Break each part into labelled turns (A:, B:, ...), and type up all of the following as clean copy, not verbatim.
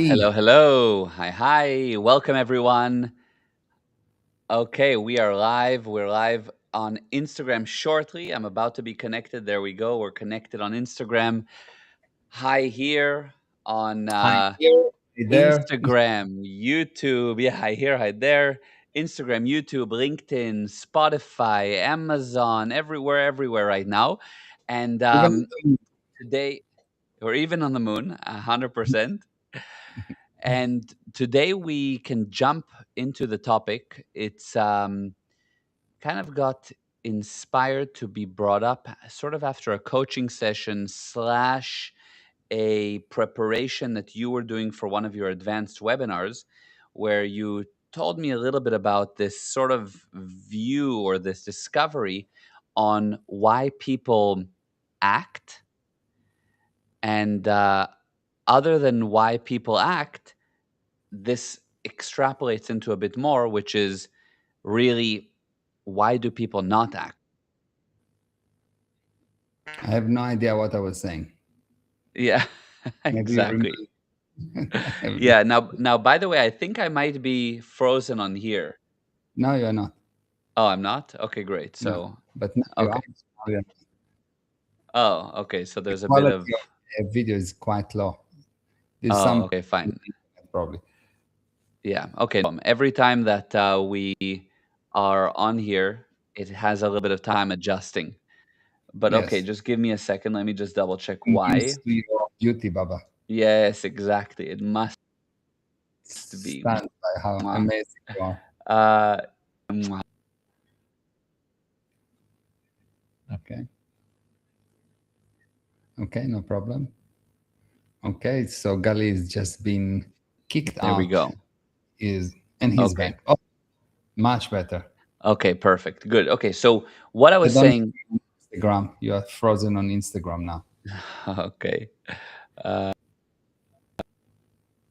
A: Hello,
B: Gali,
A: hello. Hi. Welcome, everyone. Okay, we are live. We're live on Instagram shortly. I'm about to be connected. There we go. We're connected on Instagram. Hi here on
B: hi here, hey there.
A: Instagram, YouTube. Yeah, hi here, hi there. Instagram, YouTube, LinkedIn, Spotify, Amazon, everywhere right now. And
B: Even
A: today, we're even on the moon, 100%. And today we can jump into the topic. It's kind of got inspired to be brought up sort of after a coaching session slash a preparation that you were doing for one of your advanced webinars, where you told me a little bit about this sort of view or this discovery on why people act and other than why people act, this extrapolates into a bit more, which is really why do people not act?
B: I have no idea what I was saying.
A: Yeah,
B: Maybe you
A: exactly.
B: remember. I have no.
A: Yeah. Now, by the way, I think I might be frozen on here.
B: No, you're not.
A: Oh, I'm not. Okay, great.
B: No,
A: So,
B: but now you are.
A: okay.
B: Now you're not.
A: Oh, okay. So
B: The
A: there's a bit
B: quality
A: of.
B: of the video is quite low. There's
A: Oh,
B: some
A: okay, fine.
B: probably.
A: Yeah. Okay. Every time that we are on here, it has a little bit of time adjusting. But okay,
B: Yes,
A: just give me a second. Let me just double check
B: I'm
A: why.
B: used to your beauty, Baba.
A: Yes, exactly. It must be.
B: Stand by how
A: Mwah.
B: amazing you are.
A: Uh, mwah.
B: Okay, okay, no problem. Okay, so Gali is just been kicked
A: There we
B: out.
A: go.
B: Is and he's
A: Okay.
B: back. Oh, much better.
A: Okay, perfect. Good. Okay, so what I
B: I
A: was
B: don't
A: saying.
B: Instagram. You are frozen on Instagram now.
A: Okay.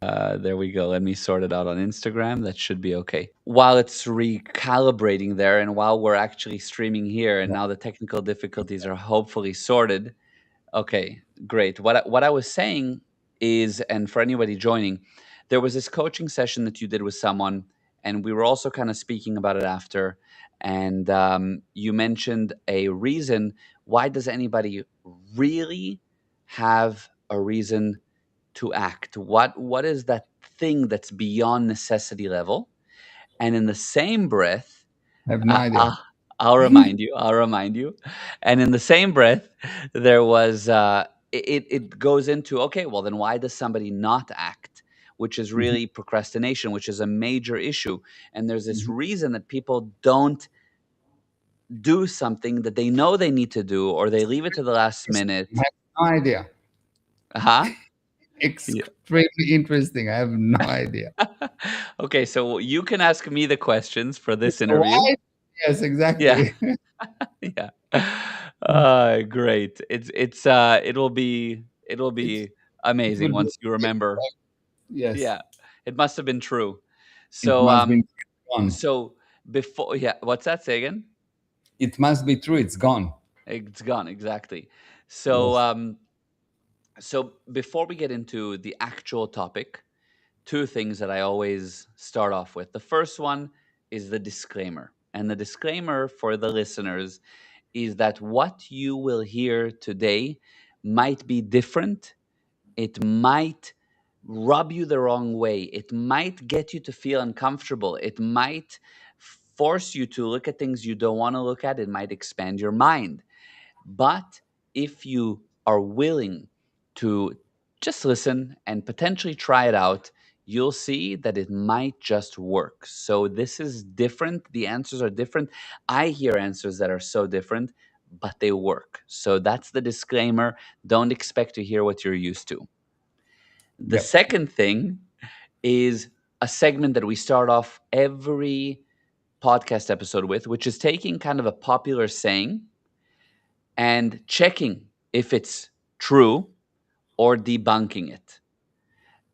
A: Uh, there we go. Let me sort it out on Instagram. That should be okay. While it's recalibrating there, and while we're actually streaming here, and
B: Yeah.
A: now the technical difficulties are hopefully sorted. Okay, great. What I was saying is, and for anybody joining, there was this coaching session that you did with someone, and we were also kind of speaking about it after. And you mentioned a reason. Why does anybody really have a reason to act? What is that thing that's beyond necessity level? And in the same breath,
B: I have no
A: I,
B: idea.
A: I, I'll remind you. I'll remind you. And in the same breath, there was it goes into, okay. Well, then why does somebody not act? Which is
B: Mhm,
A: really procrastination, which is a major issue. And there's this
B: mhm.
A: reason that people don't do something that they know they need to do, or they leave it to the last
B: I
A: minute.
B: have no idea.
A: Huh? Yeah.
B: Extremely interesting. I have no idea.
A: Okay, so you can ask me the questions for this
B: So
A: interview.
B: why? Yes,
A: Yeah.
B: exactly.
A: Yeah. Great. It'll be
B: It
A: amazing
B: will be
A: once you
B: great.
A: remember.
B: Yes,
A: Yeah. It must have been true.
B: it
A: So
B: must be gone.
A: so before, yeah, what's that, say again?
B: It must be true. It's gone.
A: It's gone, exactly. So
B: Yes.
A: so before we get into the actual topic, two things that I always start off with. The first one is the disclaimer. And the disclaimer for the listeners is that what you will hear today might be different. It might rub you the wrong way. It might get you to feel uncomfortable. It might force you to look at things you don't want to look at. It might expand your mind. But if you are willing to just listen and potentially try it out, you'll see that it might just work. So this is different. The answers are different. I hear answers that are so different, but they work. So that's the disclaimer. Don't expect to hear what you're used to. The
B: Yep.
A: second thing is a segment that we start off every podcast episode with, which is taking kind of a popular saying and checking if it's true or debunking it.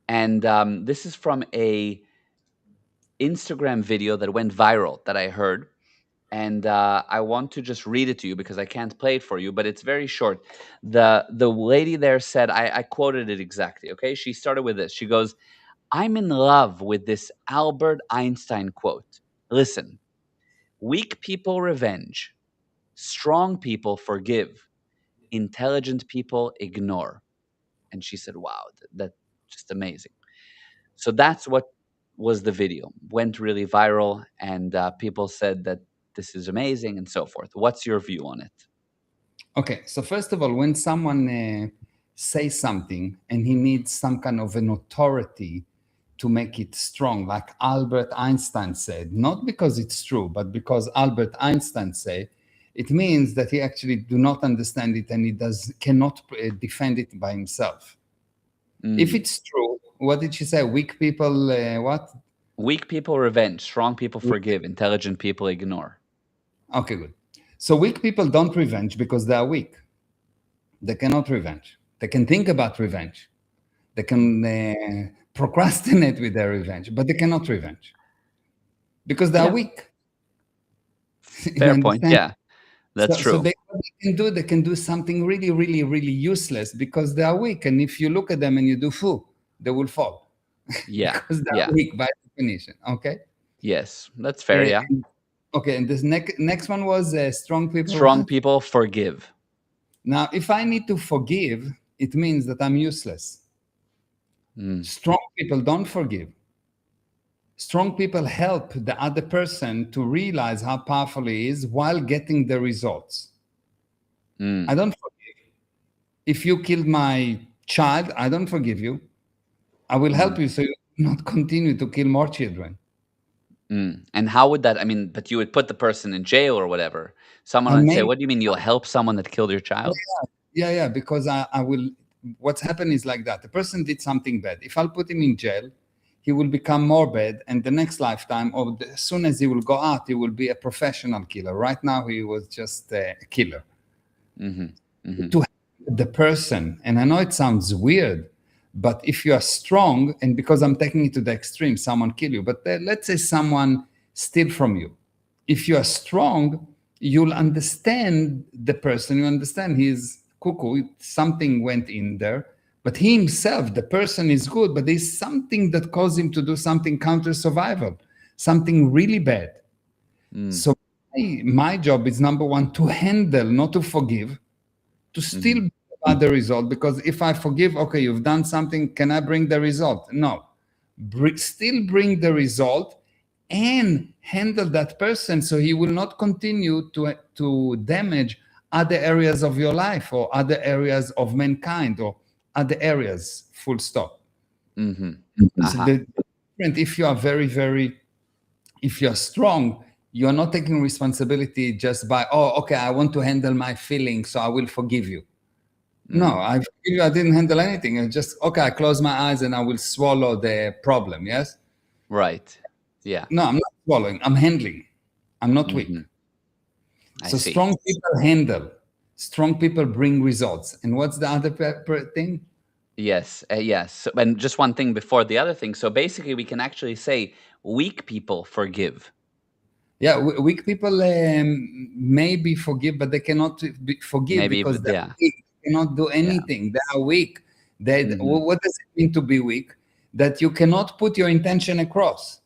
A: And this is from a Instagram video that went viral that I heard, and I want to just read it to you because I can't play it for you, but it's very short. The lady there said, I quoted it exactly. Okay, she started with this. She goes, "I'm in love with this Albert Einstein quote. Listen, weak people revenge, strong people forgive, intelligent people ignore." And she said, "Wow, that's just amazing." So that's what was the video. Went really viral, and people said that this is amazing and so forth. What's your view on it?
B: Okay, so first of all, when someone says something and he needs some kind of an authority to make it strong, like Albert Einstein said, not because it's true, but because Albert Einstein said, it means that he actually do not understand it and he cannot defend it by himself. If
A: Mm.
B: it's true, what did she say? Weak people, what?
A: Weak people revenge, strong people forgive, intelligent people ignore.
B: Okay, good. So weak people don't revenge because they are weak. They cannot revenge. They can think about revenge. They can procrastinate with their revenge, but they cannot revenge because they are
A: Yeah,
B: weak. You
A: fair point.
B: understand?
A: Yeah, that's
B: So
A: true.
B: they can do something really, really, really useless because they are weak. And if you look at them and you do foo, they will fall
A: Yeah,
B: because they are
A: yeah,
B: weak by definition. Okay.
A: yes, that's fair.
B: Uh,
A: Yeah,
B: okay. And this next one was strong people.
A: strong
B: What?
A: people forgive.
B: Now, if I need to forgive, it means that I'm useless.
A: Mm,
B: Strong people don't forgive. Strong people help the other person to realize how powerful he is while getting the results. I
A: mm,
B: don't forgive. If you killed my child, I don't forgive you. I will help
A: mm,
B: you so you not continue to kill more children.
A: mm. And how would that? I mean, but you would put the person in jail or whatever. Someone
B: And
A: would say,
B: maybe,
A: "What do you mean you'll help someone that killed your child?"
B: yeah, because I will. What's happened is like that. The person did something bad. If I'll put him in jail, he will become more bad. And the next lifetime, or as soon as he will go out, he will be a professional killer. Right now, he was just a killer.
A: Mm-hmm. Mm-hmm.
B: To the person, and I know it sounds weird, but if you are strong, and because I'm taking it to the extreme, someone kill you, but let's say someone steal from you. If you are strong, you'll understand the person. You understand he's cuckoo. Something went in there, but he himself, the person is good, but there's something that caused him to do something counter survival, something really bad.
A: Mm,
B: So my job is number one to handle, not to forgive, to still
A: mm-hmm.
B: bring about the result. Because if I forgive, okay, you've done something, can I bring the result? No. Still bring the result and handle that person so he will not continue to damage other areas of your life or other areas of mankind or other areas, full stop.
A: Mm-hmm.
B: So
A: Aha.
B: the different, if you are very, very, if you're strong, you're not taking responsibility just by, oh, okay, I want to handle my feelings, so I will forgive you. No,
A: Mm.
B: I feel you, I didn't handle anything. I just, okay, I close my eyes and I will swallow the problem. Yes.
A: Right. Yeah.
B: No, I'm not swallowing. I'm handling. I'm not weak.
A: Mm-hmm. I
B: So
A: see.
B: strong people handle. Strong people bring results. And what's the other thing?
A: Yes, yes. And just one thing before the other thing. So basically, we can actually say weak people forgive.
B: Yeah, weak people maybe forgive, but they cannot forgive
A: Maybe,
B: because they're
A: yeah,
B: weak. They cannot do
A: yeah.
B: anything. They are weak.
A: Hmm.
B: What does it mean to be weak? That you cannot put your intention across.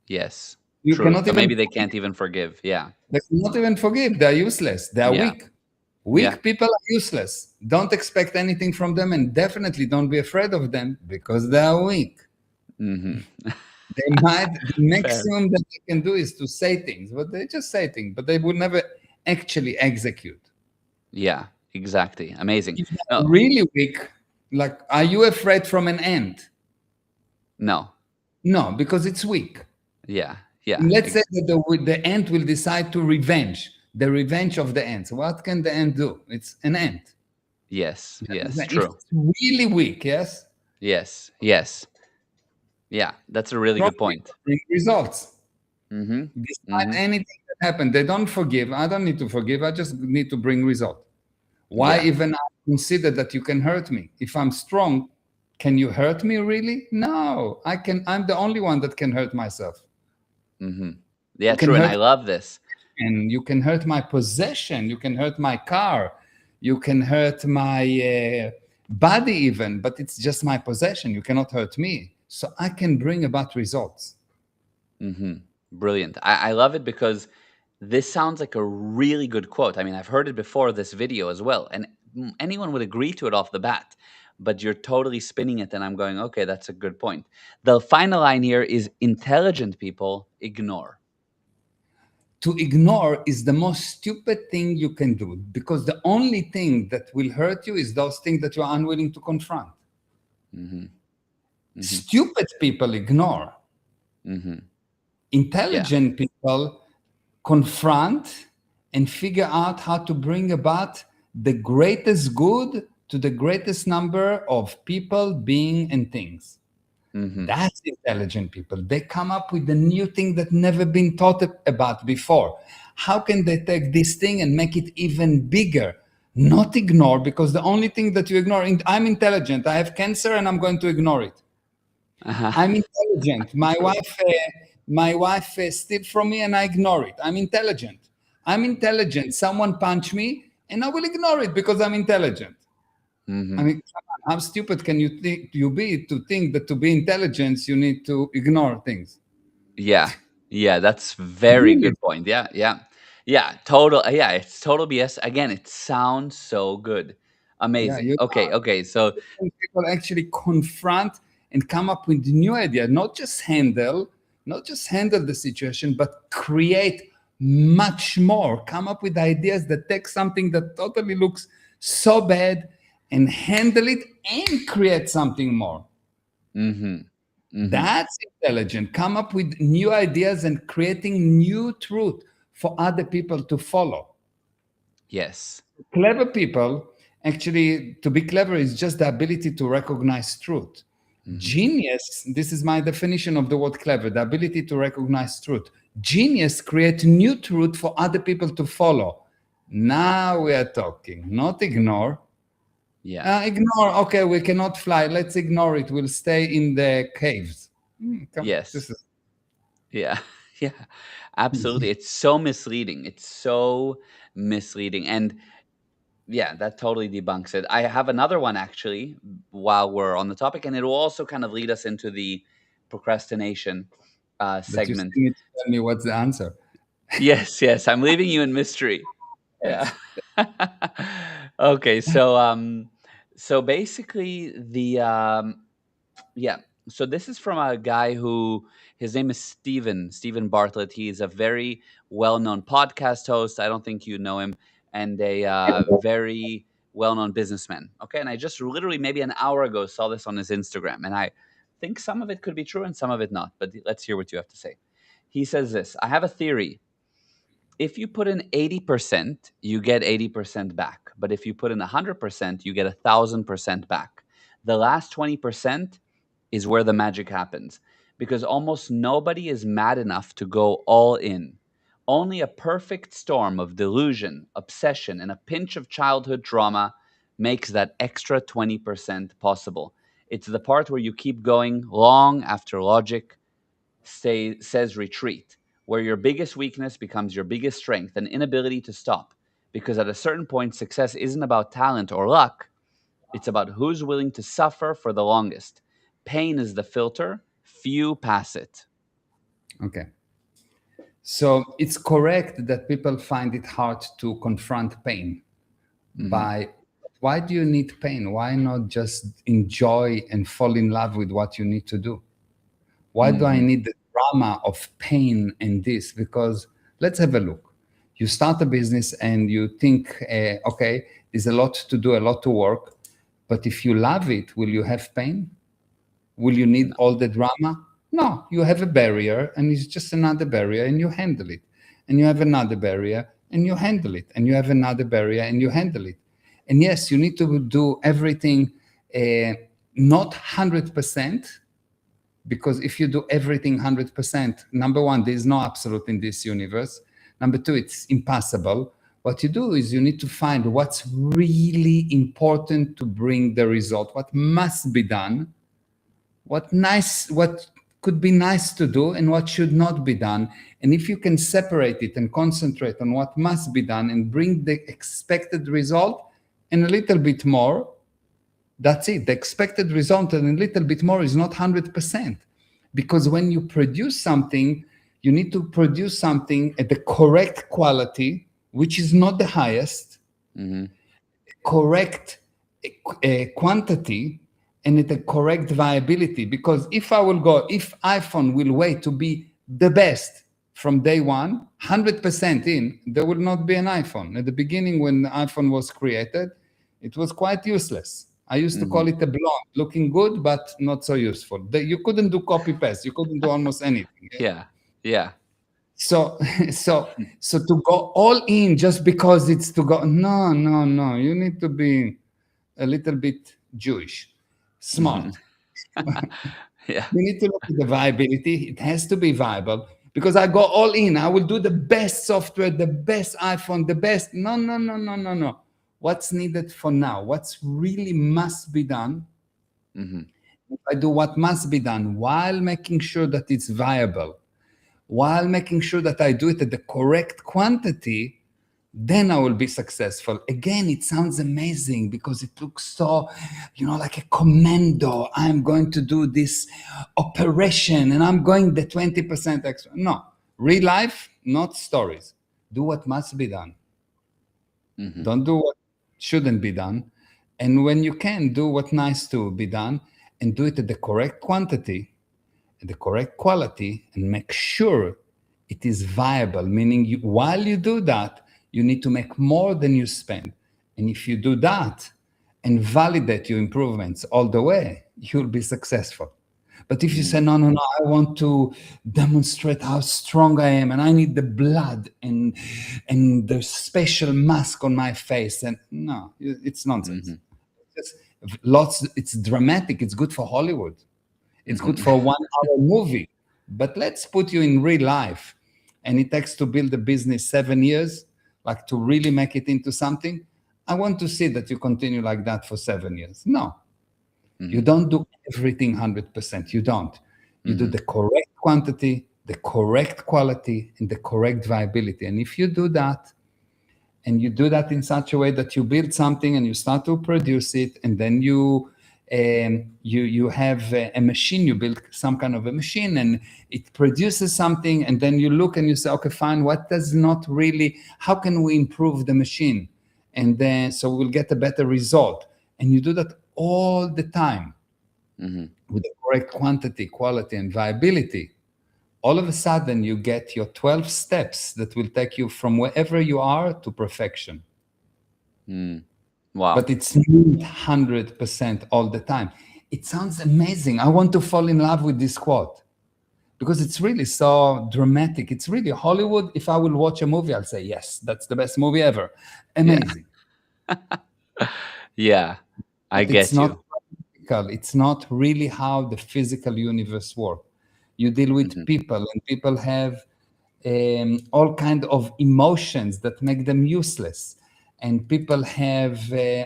A: Yes,
B: You
A: true.
B: cannot
A: So
B: even
A: maybe they can't even forgive. Yeah,
B: They cannot even forgive. They are useless. They are
A: yeah,
B: weak.
A: yeah.
B: Weak people are useless. Don't expect anything from them, and definitely don't be afraid of them because they are weak.
A: Hmm.
B: They might, the
A: Fair.
B: maximum that they can do is to say things, but they just say things, but they will never actually execute.
A: Yeah, exactly. Amazing.
B: If
A: No,
B: they're really weak, like, are you afraid from an ant?
A: no.
B: No, because it's weak.
A: Yeah, yeah.
B: Let's say that the ant will decide to revenge, the revenge of the ants. What can the ant do? It's an ant.
A: Yes, yes.
B: If
A: True.
B: it's really weak, yes,
A: Yes, yes. Yeah, that's a really
B: strong
A: good
B: people
A: point.
B: bring results.
A: Hmm.
B: Despite
A: Hmm.
B: anything that happened, they don't forgive. I don't need to forgive. I just need to bring result. Why
A: Yeah.
B: even I consider that you can hurt me? If I'm strong, can you hurt me really? No, I can. I'm the only one that can hurt myself.
A: Hmm. Yeah,
B: You can
A: true. And
B: hurt.
A: I love this.
B: and you can hurt my possession, you can hurt my car, you can hurt my body even, but it's just my possession. You cannot hurt me. So I can bring about results.
A: Hmm. Brilliant. I love it because this sounds like a really good quote. I mean, I've heard it before this video as well, and anyone would agree to it off the bat. But you're totally spinning it, and I'm going, okay, that's a good point. The final line here is intelligent people ignore.
B: To ignore is the most stupid thing you can do, because the only thing that will hurt you is those things that you are unwilling to confront.
A: Hmm. Hmm.
B: Stupid people ignore.
A: Hmm. Yeah.
B: Intelligent people confront and figure out how to bring about the greatest good to the greatest number of people, being, and things.
A: Hmm.
B: That's intelligent people. They come up with a new thing that never been thought about before. How can they take this thing and make it even bigger? Not ignore, because the only thing that you ignore, I'm intelligent, I have cancer, and I'm going to ignore it.
A: Uh-huh.
B: I'm intelligent. My wife steal from me and I ignore it. I'm intelligent. I'm intelligent. Someone punch me and I will ignore it because I'm intelligent. I
A: Hmm.
B: mean, come on, how stupid can you be to think that to be intelligent you need to ignore things?
A: Yeah. Yeah, that's very
B: Really?
A: good point. Yeah, yeah. Yeah, total yeah, it's total BS. Again, it sounds so good.
B: Yeah,
A: Amazing. Okay, okay. So
B: people actually confront and come up with new idea, not just handle the situation, but create much more, come up with ideas that take something that totally looks so bad and handle it and create something more.
A: mhm. Mhm.
B: That's intelligent. Come up with new ideas and creating new truth for other people to follow.
A: Yes.
B: Clever people, actually, to be clever is just the ability to recognize truth.
A: Mhm.
B: Genius, this is my definition of the word clever, the ability to recognize truth. Genius create new truth for other people to follow. Now we are talking, not ignore.
A: Yeah.
B: Ignore, okay, we cannot fly, let's ignore it, we'll stay in the caves. Come, this
A: Yes.
B: is
A: Yeah. Yeah. Absolutely. It's so misleading. It's so misleading. And yeah, that totally debunks it. I have another one actually while we're on the topic, and it will also kind of lead us into the procrastination
B: that you still
A: segment.
B: need to tell me what's the answer.
A: Yes, yes, I'm leaving you in mystery. Yeah.
B: Yes.
A: Okay, so basically yeah. So this is from a guy who his name is Stephen Bartlett. He is a very well-known podcast host. I don't think you know him, and a very well-known businessman. Okay, and I just literally maybe an hour ago saw this on his Instagram, and I think some of it could be true and some of it not. But let's hear what you have to say. He says this: I have a theory. If you put in 80%, you get 80% back. But if you put in 100%, you get 1,000% back. The last 20% is where the magic happens because almost nobody is mad enough to go all in. Only a perfect storm of delusion, obsession, and a pinch of childhood trauma makes that extra 20% possible. It's the part where you keep going long after logic says retreat, where your biggest weakness becomes your biggest strength, an inability to stop. Because at a certain point, success isn't about talent or luck, it's about who's willing to suffer for the longest. Pain is the filter, few pass it.
B: Okay. So it's correct that people find it hard to confront pain.
A: Hmm.
B: By why do you need pain? Why not just enjoy and fall in love with what you need to do? Why do I
A: Hmm.
B: need the drama of pain and this? Because let's have a look. You start a business and you think, okay, there's a lot to do, a lot to work. But if you love it, will you have pain? Will you need
A: No.
B: all the drama? No, you have a barrier and it's just another barrier and you handle it. And you have another barrier and you handle it. And you have another barrier and you handle it. And yes, you need to do everything not 100%, because if you do everything 100%, number one, there is no absolute in this universe. Number two, it's impossible. What you do is you need to find what's really important to bring the result, what must be done, what could be nice to do and what should not be done. And if you can separate it and concentrate on what must be done and bring the expected result and a little bit more, that's it. The expected result and a little bit more is not 100%. Because when you produce something, you need to produce something at the correct quality, which is not the highest,
A: Mm-hmm.
B: correct quantity, and at the correct viability. Because if iPhone will wait to be the best from day one, 100% in, there will not be an iPhone. At the beginning, when the iPhone was created, it was quite useless. I used to
A: Mm-hmm.
B: call it a blonde, looking good, but not so useful. You couldn't do copy paste. You couldn't do almost anything.
A: Yeah. Yeah.
B: So, so to go all in just because it's to go, no, no, no. You need to be a little bit Jewish,
A: Mm-hmm.
B: smart.
A: Yeah.
B: You need to look at the viability. It has to be viable because I go all in. I will do the best software, the best iPhone, the best. No, no, no, no, no, no. What's needed for now? What's really must be done?
A: Mm-hmm.
B: I do what must be done while making sure that it's viable, while making sure that I do it at the correct quantity, then I will be successful. Again, it sounds amazing because it looks so, like a commando. I'm going to do this operation and I'm going the 20% extra. No, real life, not stories. Do what must be done.
A: Mm-hmm.
B: Don't do what shouldn't be done. And when you can, do what nice to be done and do it at the correct quantity, the correct quality, and make sure it is viable. Meaning, while you do that, you need to make more than you spend. And if you do that and validate your improvements all the way, you'll be successful. But if you say, no, no, no, I want to demonstrate how strong I am and I need the blood and the special mask on my face, and no, it's nonsense.
A: Mm-hmm.
B: It's lots, it's dramatic, it's good for Hollywood. It's good
A: Mm-hmm.
B: for 1 hour movie, but let's put you in real life. And it takes to build a business 7 years, like to really make it into something. I want to see that you continue like that for 7 years. No, you
A: Mm-hmm.
B: don't do everything 100%. You don't. You do
A: Mm-hmm.
B: the correct quantity, the correct quality, and the correct viability. And if you do that, and you do that in such a way that you build something and you start to produce it, and then you have a machine, you build some kind of a machine and it produces something, and then you look and you say, okay, fine, what does not really, how can we improve the machine, and then so we'll get a better result. And you do that all the time
A: Mm-hmm.
B: with the correct quantity, quality, and viability. All of a sudden you get your 12 steps that will take you from wherever you are to perfection.
A: Mm. Wow.
B: But it's not 100% all the time. It sounds amazing. I want to fall in love with this quote because it's really so dramatic. It's really Hollywood. If I will watch a movie, I'll say, yes, that's the best movie ever.
A: Yeah.
B: Amazing.
A: Yeah. I
B: But it's
A: get
B: not
A: you.
B: practical. It's not really how the physical universe works. You deal with
A: Mm-hmm.
B: people, and people have all kind of emotions that make them useless, and people have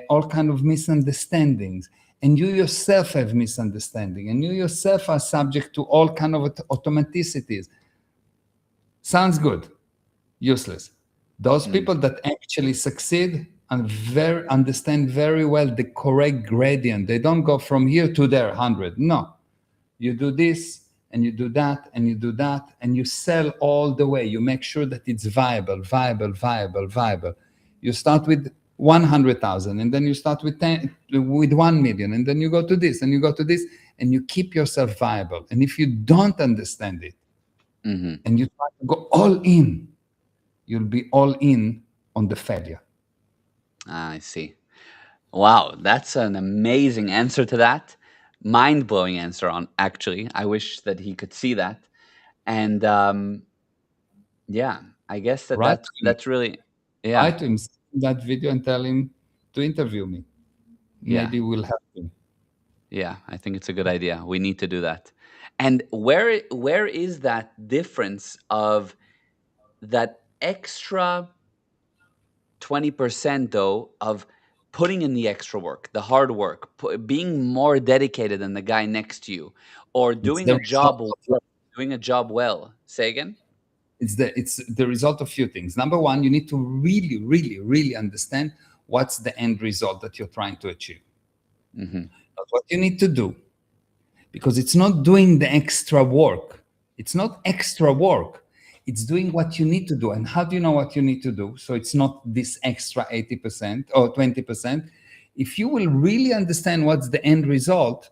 B: all kind of misunderstandings, and you yourself have misunderstanding, and you yourself are subject to all kind of automaticities. Sounds good, useless. Those
A: Mm.
B: people that actually succeed and very understand very well the correct gradient. They don't go from here to there 100. No, you do this and you do that and you do that and you sell all the way. You make sure that it's viable, viable, viable, viable. You start with 100,000 and then you start with 10, with 1 million, and then you go to this and you go to this, and you keep yourself viable. And if you don't understand it
A: Mm-hmm.
B: and you try to go all in, you'll be all in on the failure.
A: Ah, I see. Wow, that's an amazing answer to that. Mind blowing answer on actually. I wish that he could see that. And yeah, I guess that
B: Write
A: that's
B: to him,
A: that's really yeah.
B: write to him, send that video and tell him to interview me.
A: Yeah.
B: Maybe we'll help him.
A: Yeah, I think it's a good idea. We need to do that. And where is that difference of that extra 20% though of putting in the extra work, the hard work, being more dedicated than the guy next to you, or
B: It's the result of
A: doing a job well. Say again?
B: it's the result of few things. Number one, you need to really, really, really understand what's the end result that you're trying to achieve.
A: Hmm.
B: That's what you need to do, because it's not doing the extra work. It's not extra work. It's doing what you need to do. And how do you know what you need to do? So it's not this extra 80% or 20%. If you will really understand what's the end result,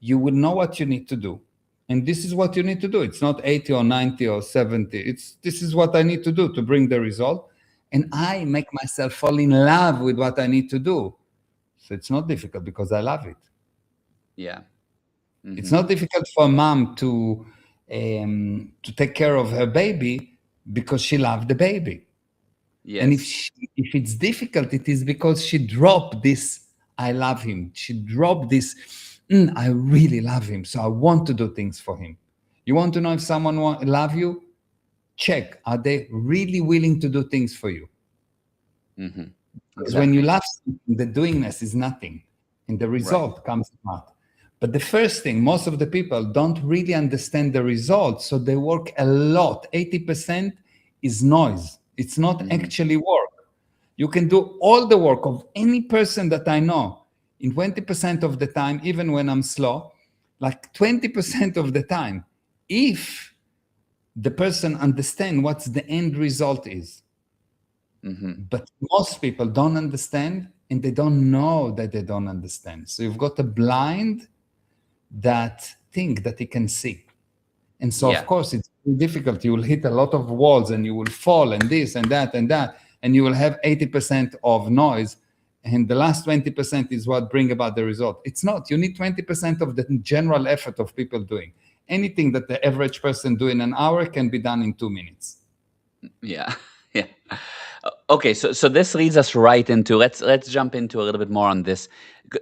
B: you will know what you need to do. And this is what you need to do. It's not 80 or 90 or 70. It's this is what I need to do to bring the result. And I make myself fall in love with what I need to do. So it's not difficult because I love it.
A: Yeah.
B: It's
A: Hmm.
B: not difficult for a mom to take care of her baby because she loved the baby. And
A: Yes.
B: if it's difficult, it is because she dropped this I love him. She dropped this I really love him, so I want to do things for him. You want to know if someone love you? Check, are they really willing to do things for you?
A: Hmm.
B: Because when you
A: Exactly.
B: love something, the doingness is nothing, and the
A: Right.
B: result comes out. But the first thing, most of the people don't really understand the result, so they work a lot. 80% is noise. It's not
A: Hmm.
B: actually work. You can do all the work of any person that I know in 20% of the time, even when I'm slow, like 20% of the time, if the person understand what's the end result is.
A: Hmm.
B: But most people don't understand, and they don't know that they don't understand. So you've got a blind that think that he can see. And so, of
A: Yeah.
B: course, it's difficult. You will hit a lot of walls and you will fall and this and that and that. And you will have 80% of noise. And the last 20% is what bring about the result. It's not. You need 20% of the general effort of people doing. Anything that the average person do in an hour can be done in 2 minutes.
A: Yeah. Yeah. Okay, so this leads us right into, let's jump into a little bit more on this.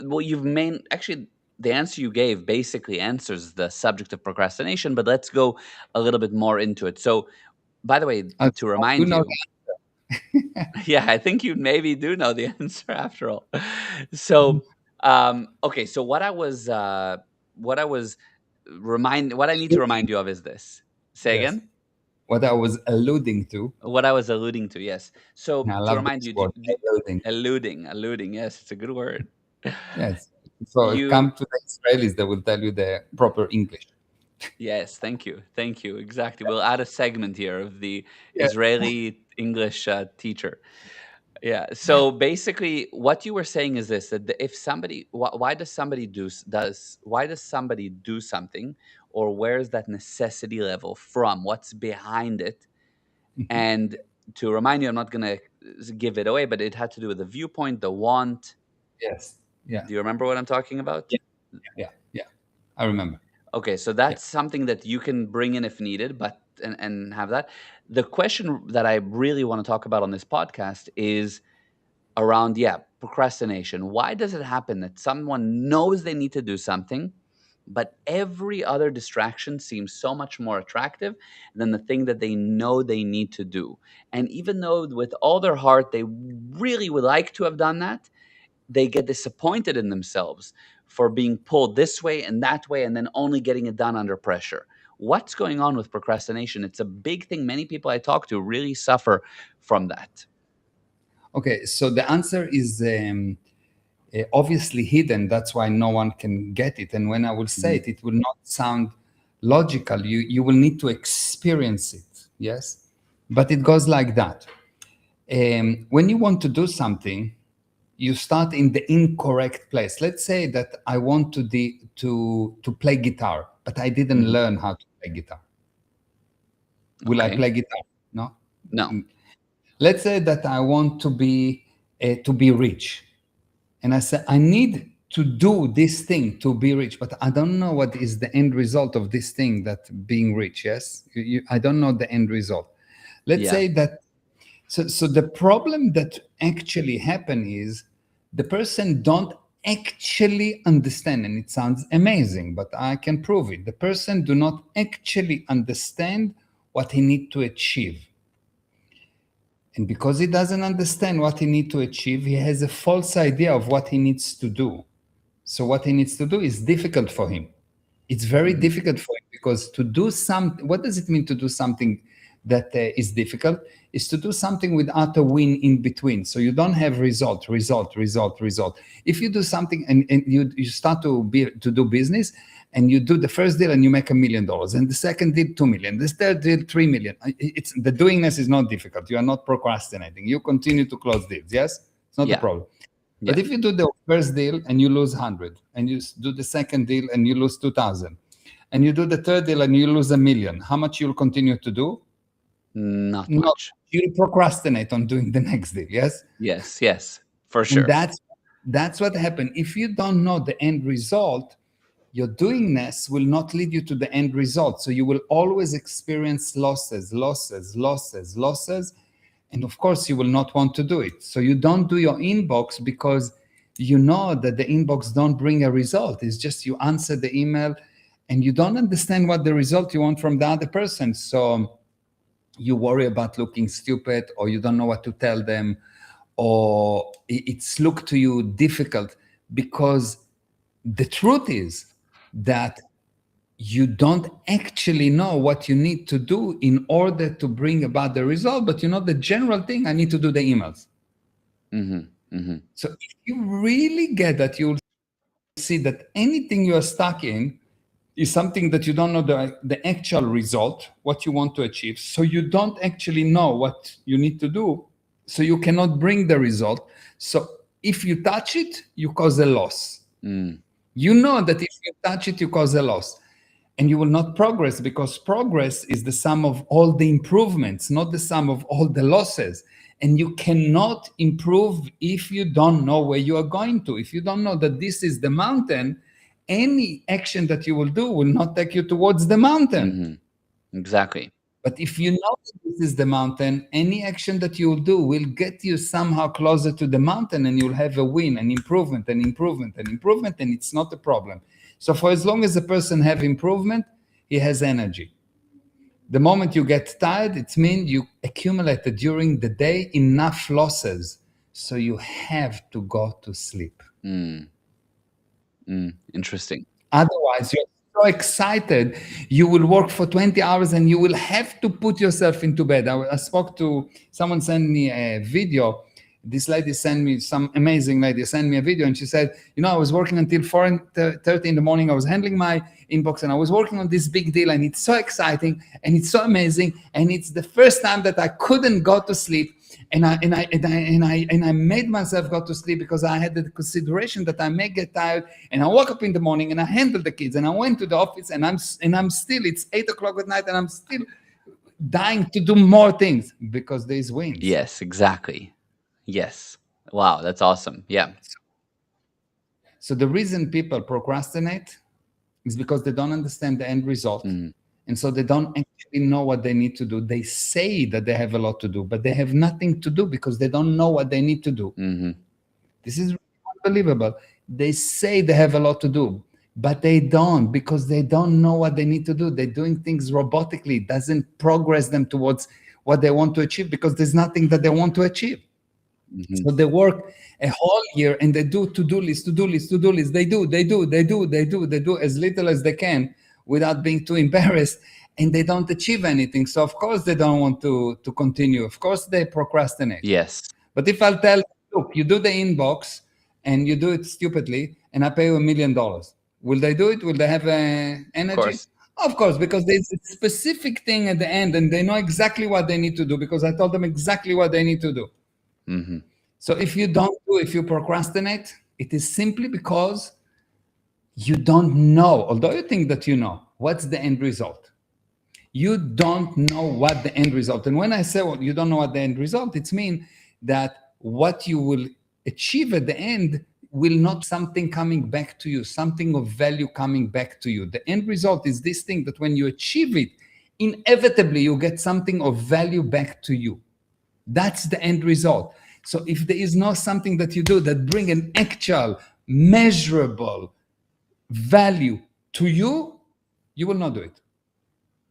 A: Well, you've main actually the answer you gave basically answers the subject of procrastination, but let's go a little bit more into it. So, by the way, to
B: I do
A: remind
B: know
A: you, yeah, I think you maybe do know the answer after all. So, okay, so what I was what I need to
B: that.
A: remind you of is this. Say
B: Yes.
A: again?
B: What I was alluding to,
A: What I was alluding to, yes.
B: and
A: So
B: I
A: to
B: love
A: remind
B: this
A: you,
B: word, alluding.
A: alluding, yes, it's a good word.
B: Yes. So
A: You,
B: come to the Israelis, they will tell you the proper English.
A: yes, thank you, exactly. We'll add a segment here of the
B: Yeah.
A: Israeli English teacher. Yeah. So basically, what you were saying is this: that if somebody, why does somebody why does somebody do something, or where's that necessity level from? What's behind it? And to remind you, I'm not gonna give it away, but it had to do with the viewpoint, the want.
B: Yes. Yeah.
A: Do you remember what I'm talking about?
B: Yeah. Yeah. Yeah. I remember.
A: Okay, so
B: Yeah.
A: that's something that you can bring in if needed, but and have that. The question that I really want to talk about on this podcast is around, yeah, procrastination. Why does it happen that someone knows they need to do something, but every other distraction seems so much more attractive than the thing that they know they need to do? And even though with all their heart they really would like to have done that, they get disappointed in themselves for being pulled this way and that way and then only getting it done under pressure. What's going on with procrastination? It's a big thing. Many people I talk to really suffer from that.
B: Okay. So the answer is obviously hidden. That's why no one can get it. And when I will say
A: Mhm.
B: it, it will not sound logical. You will need to experience it. Yes. But it goes like that. When you want to do something, you start in the incorrect place. Let's say that I want to play guitar, but I didn't
A: Mhm.
B: learn how to play guitar. Will I
A: Okay.
B: play guitar? No.
A: No.
B: Let's say that I want to be rich, and I say I need to do this thing to be rich, but I don't know what is the end result of this thing, that being rich. Yes, I don't know the end result. Let's
A: Yeah.
B: say that. So the problem that actually happen is the person don't actually understand, and it sounds amazing, but I can prove it. The person do not actually understand what he need to achieve. And because he doesn't understand what he needs to achieve, he has a false idea of what he needs to do. So what he needs to do is difficult for him. It's very
A: Hmm.
B: difficult for him because to do something, what does it mean to do something that is difficult? Is to do something without a win in between. So you don't have result. If you do something and you start to do business and you do the first deal and you make $1 million and the second deal 2 million, the third deal 3 million. It's the doingness is not difficult. You are not procrastinating. You continue to close deals. Yes, it's not a
A: Yeah.
B: problem.
A: Yeah.
B: But if you do the first deal and you lose 100, and you do the second deal and you lose 2,000, and you do the third deal and you lose 1 million, how much you'll continue to do?
A: Not
B: Not.
A: much.
B: You'll procrastinate on doing the next deal. Yes,
A: Yes. Yes. For
B: and
A: sure.
B: that's what happened. If you don't know the end result, your doingness will not lead you to the end result. So you will always experience losses. And of course, you will not want to do it. So you don't do your inbox because you know that the inbox don't bring a result. It's just you answer the email and you don't understand what the result you want from the other person. So you worry about looking stupid, or you don't know what to tell them, or it's look to you difficult, because the truth is that you don't actually know what you need to do in order to bring about the result, but you know the general thing: I need to do the emails.
A: Hmm. Hmm.
B: So if you really get that, you'll see that anything you are stuck in is something that you don't know the actual result, what you want to achieve. So you don't actually know what you need to do. So you cannot bring the result. So if you touch it, you cause a loss.
A: Mm.
B: You know that if you touch it, you cause a loss. And you will not progress, because progress is the sum of all the improvements, not the sum of all the losses. And you cannot improve if you don't know where you are going to. If you don't know that this is the mountain, any action that you will do will not take you towards the mountain.
A: Hmm. Exactly.
B: But if you know that this is the mountain, any action that you will do will get you somehow closer to the mountain, and you'll have a win, an improvement, and it's not a problem. So for as long as a person have improvement, he has energy. The moment you get tired, it means you accumulated during the day enough losses. So you have to go to sleep.
A: Mm. Mm. Interesting.
B: Otherwise, you're so excited, you will work for 20 hours and you will have to put yourself into bed. I spoke to someone, sent me a video. This lady sent me, some amazing lady sent me a video, and she said, I was working until 4:30 in the morning. I was handling my inbox and I was working on this big deal, and it's so exciting and it's so amazing. And it's the first time that I couldn't go to sleep. And I made myself go to sleep because I had the consideration that I may get tired. And I woke up in the morning and I handled the kids and I went to the office, and I'm still, it's 8 o'clock at night, and I'm still dying to do more things because there's wins.
A: Yes. Exactly. Yes. Wow. That's awesome. Yeah.
B: So the reason people procrastinate is because they don't understand the end result.
A: Mm.
B: And so they don't actually know what they need to do. They say that they have a lot to do, but they have nothing to do because they don't know what they need to do.
A: Hmm.
B: This is unbelievable. They say they have a lot to do, but they don't, because they don't know what they need to do. They're doing things robotically. It doesn't progress them towards what they want to achieve, because there's nothing that they want to achieve.
A: Hmm.
B: So they work a whole year and they do to-do list. They do as little as they can without being too embarrassed, and they don't achieve anything. So of course they don't want to continue. Of course they procrastinate.
A: Yes.
B: But if I'll tell, look, you do the inbox and you do it stupidly, and I pay you $1 million, will they do it? Will they have
A: Of
B: energy?
A: course.
B: Of course, because there's a specific thing at the end, and they know exactly what they need to do because I told them exactly what they need to do.
A: Hmm.
B: So if you procrastinate, it is simply because you don't know, although you think that you know, what's the end result. You don't know what the end result. And when I say, well, you don't know what the end result, it's mean that what you will achieve at the end will not something coming back to you, something of value coming back to you. The end result is this thing that when you achieve it, inevitably you get something of value back to you. That's the end result. So if there is not something that you do that bring an actual, measurable value to you, you will not do it.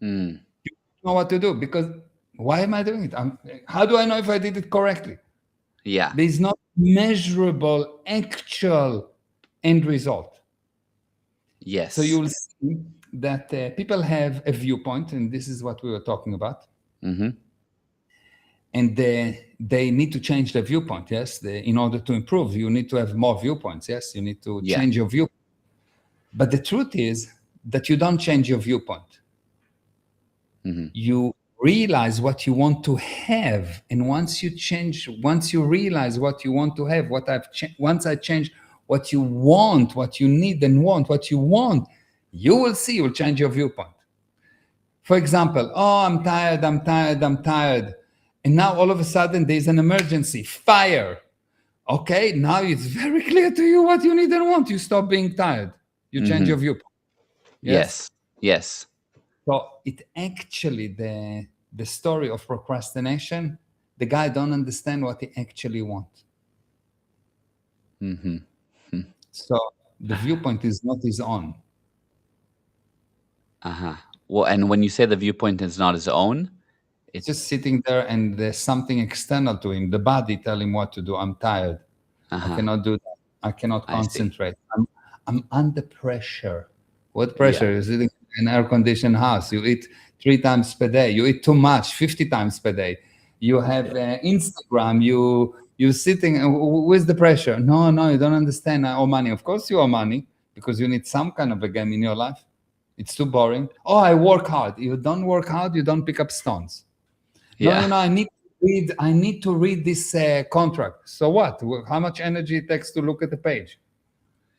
A: Mm.
B: You know what to do, because Why am I doing it? How do I know if I did it correctly?
A: Yeah.
B: There's no measurable actual end result. So
A: Yes.
B: you'll see that people have a viewpoint, and this is what we were talking about,
A: Mm-hmm.
B: and they need to change their viewpoint. Yes, in order to improve, you need to have more viewpoints. Yes, you need to
A: Yeah.
B: change your view. But the truth is that you don't change your viewpoint.
A: Mm-hmm.
B: You realize what you want to have, and once you realize what you want to have, once I change what you want, what you need and want, what you want, you will see, you'll change your viewpoint. For example, oh, I'm tired, and now all of a sudden there's an emergency, fire. Okay, now it's very clear to you what you need and want. You stop being tired, you change
A: Mm-hmm.
B: your viewpoint. Yes.
A: Yes. Yes.
B: So it actually, the story of procrastination, the guy don't understand what he actually wants.
A: Mm-hmm.
B: So the viewpoint is not his own.
A: Uh-huh. Well, and when you say the viewpoint is not his own,
B: He's
A: it
B: just sitting there, and there's something external to him. The body tell him what to do. I'm tired. I
A: uh-huh.
B: cannot do that. I cannot
A: I see.
B: concentrate. I'm under pressure. What
A: Yeah.
B: pressure? You're sitting in an air-conditioned house. You eat 3 times per day. You eat too much, 50 times per day. You have Instagram. You sitting. Where's the pressure? No, no, you don't understand. I owe money. Of course, you owe money because you need some kind of a game in your life. It's too boring. Oh, I work hard. You don't work hard. You don't pick up stones. No,
A: Yeah.
B: no, no. I need to read this contract. So what? How much energy it takes to look at the page?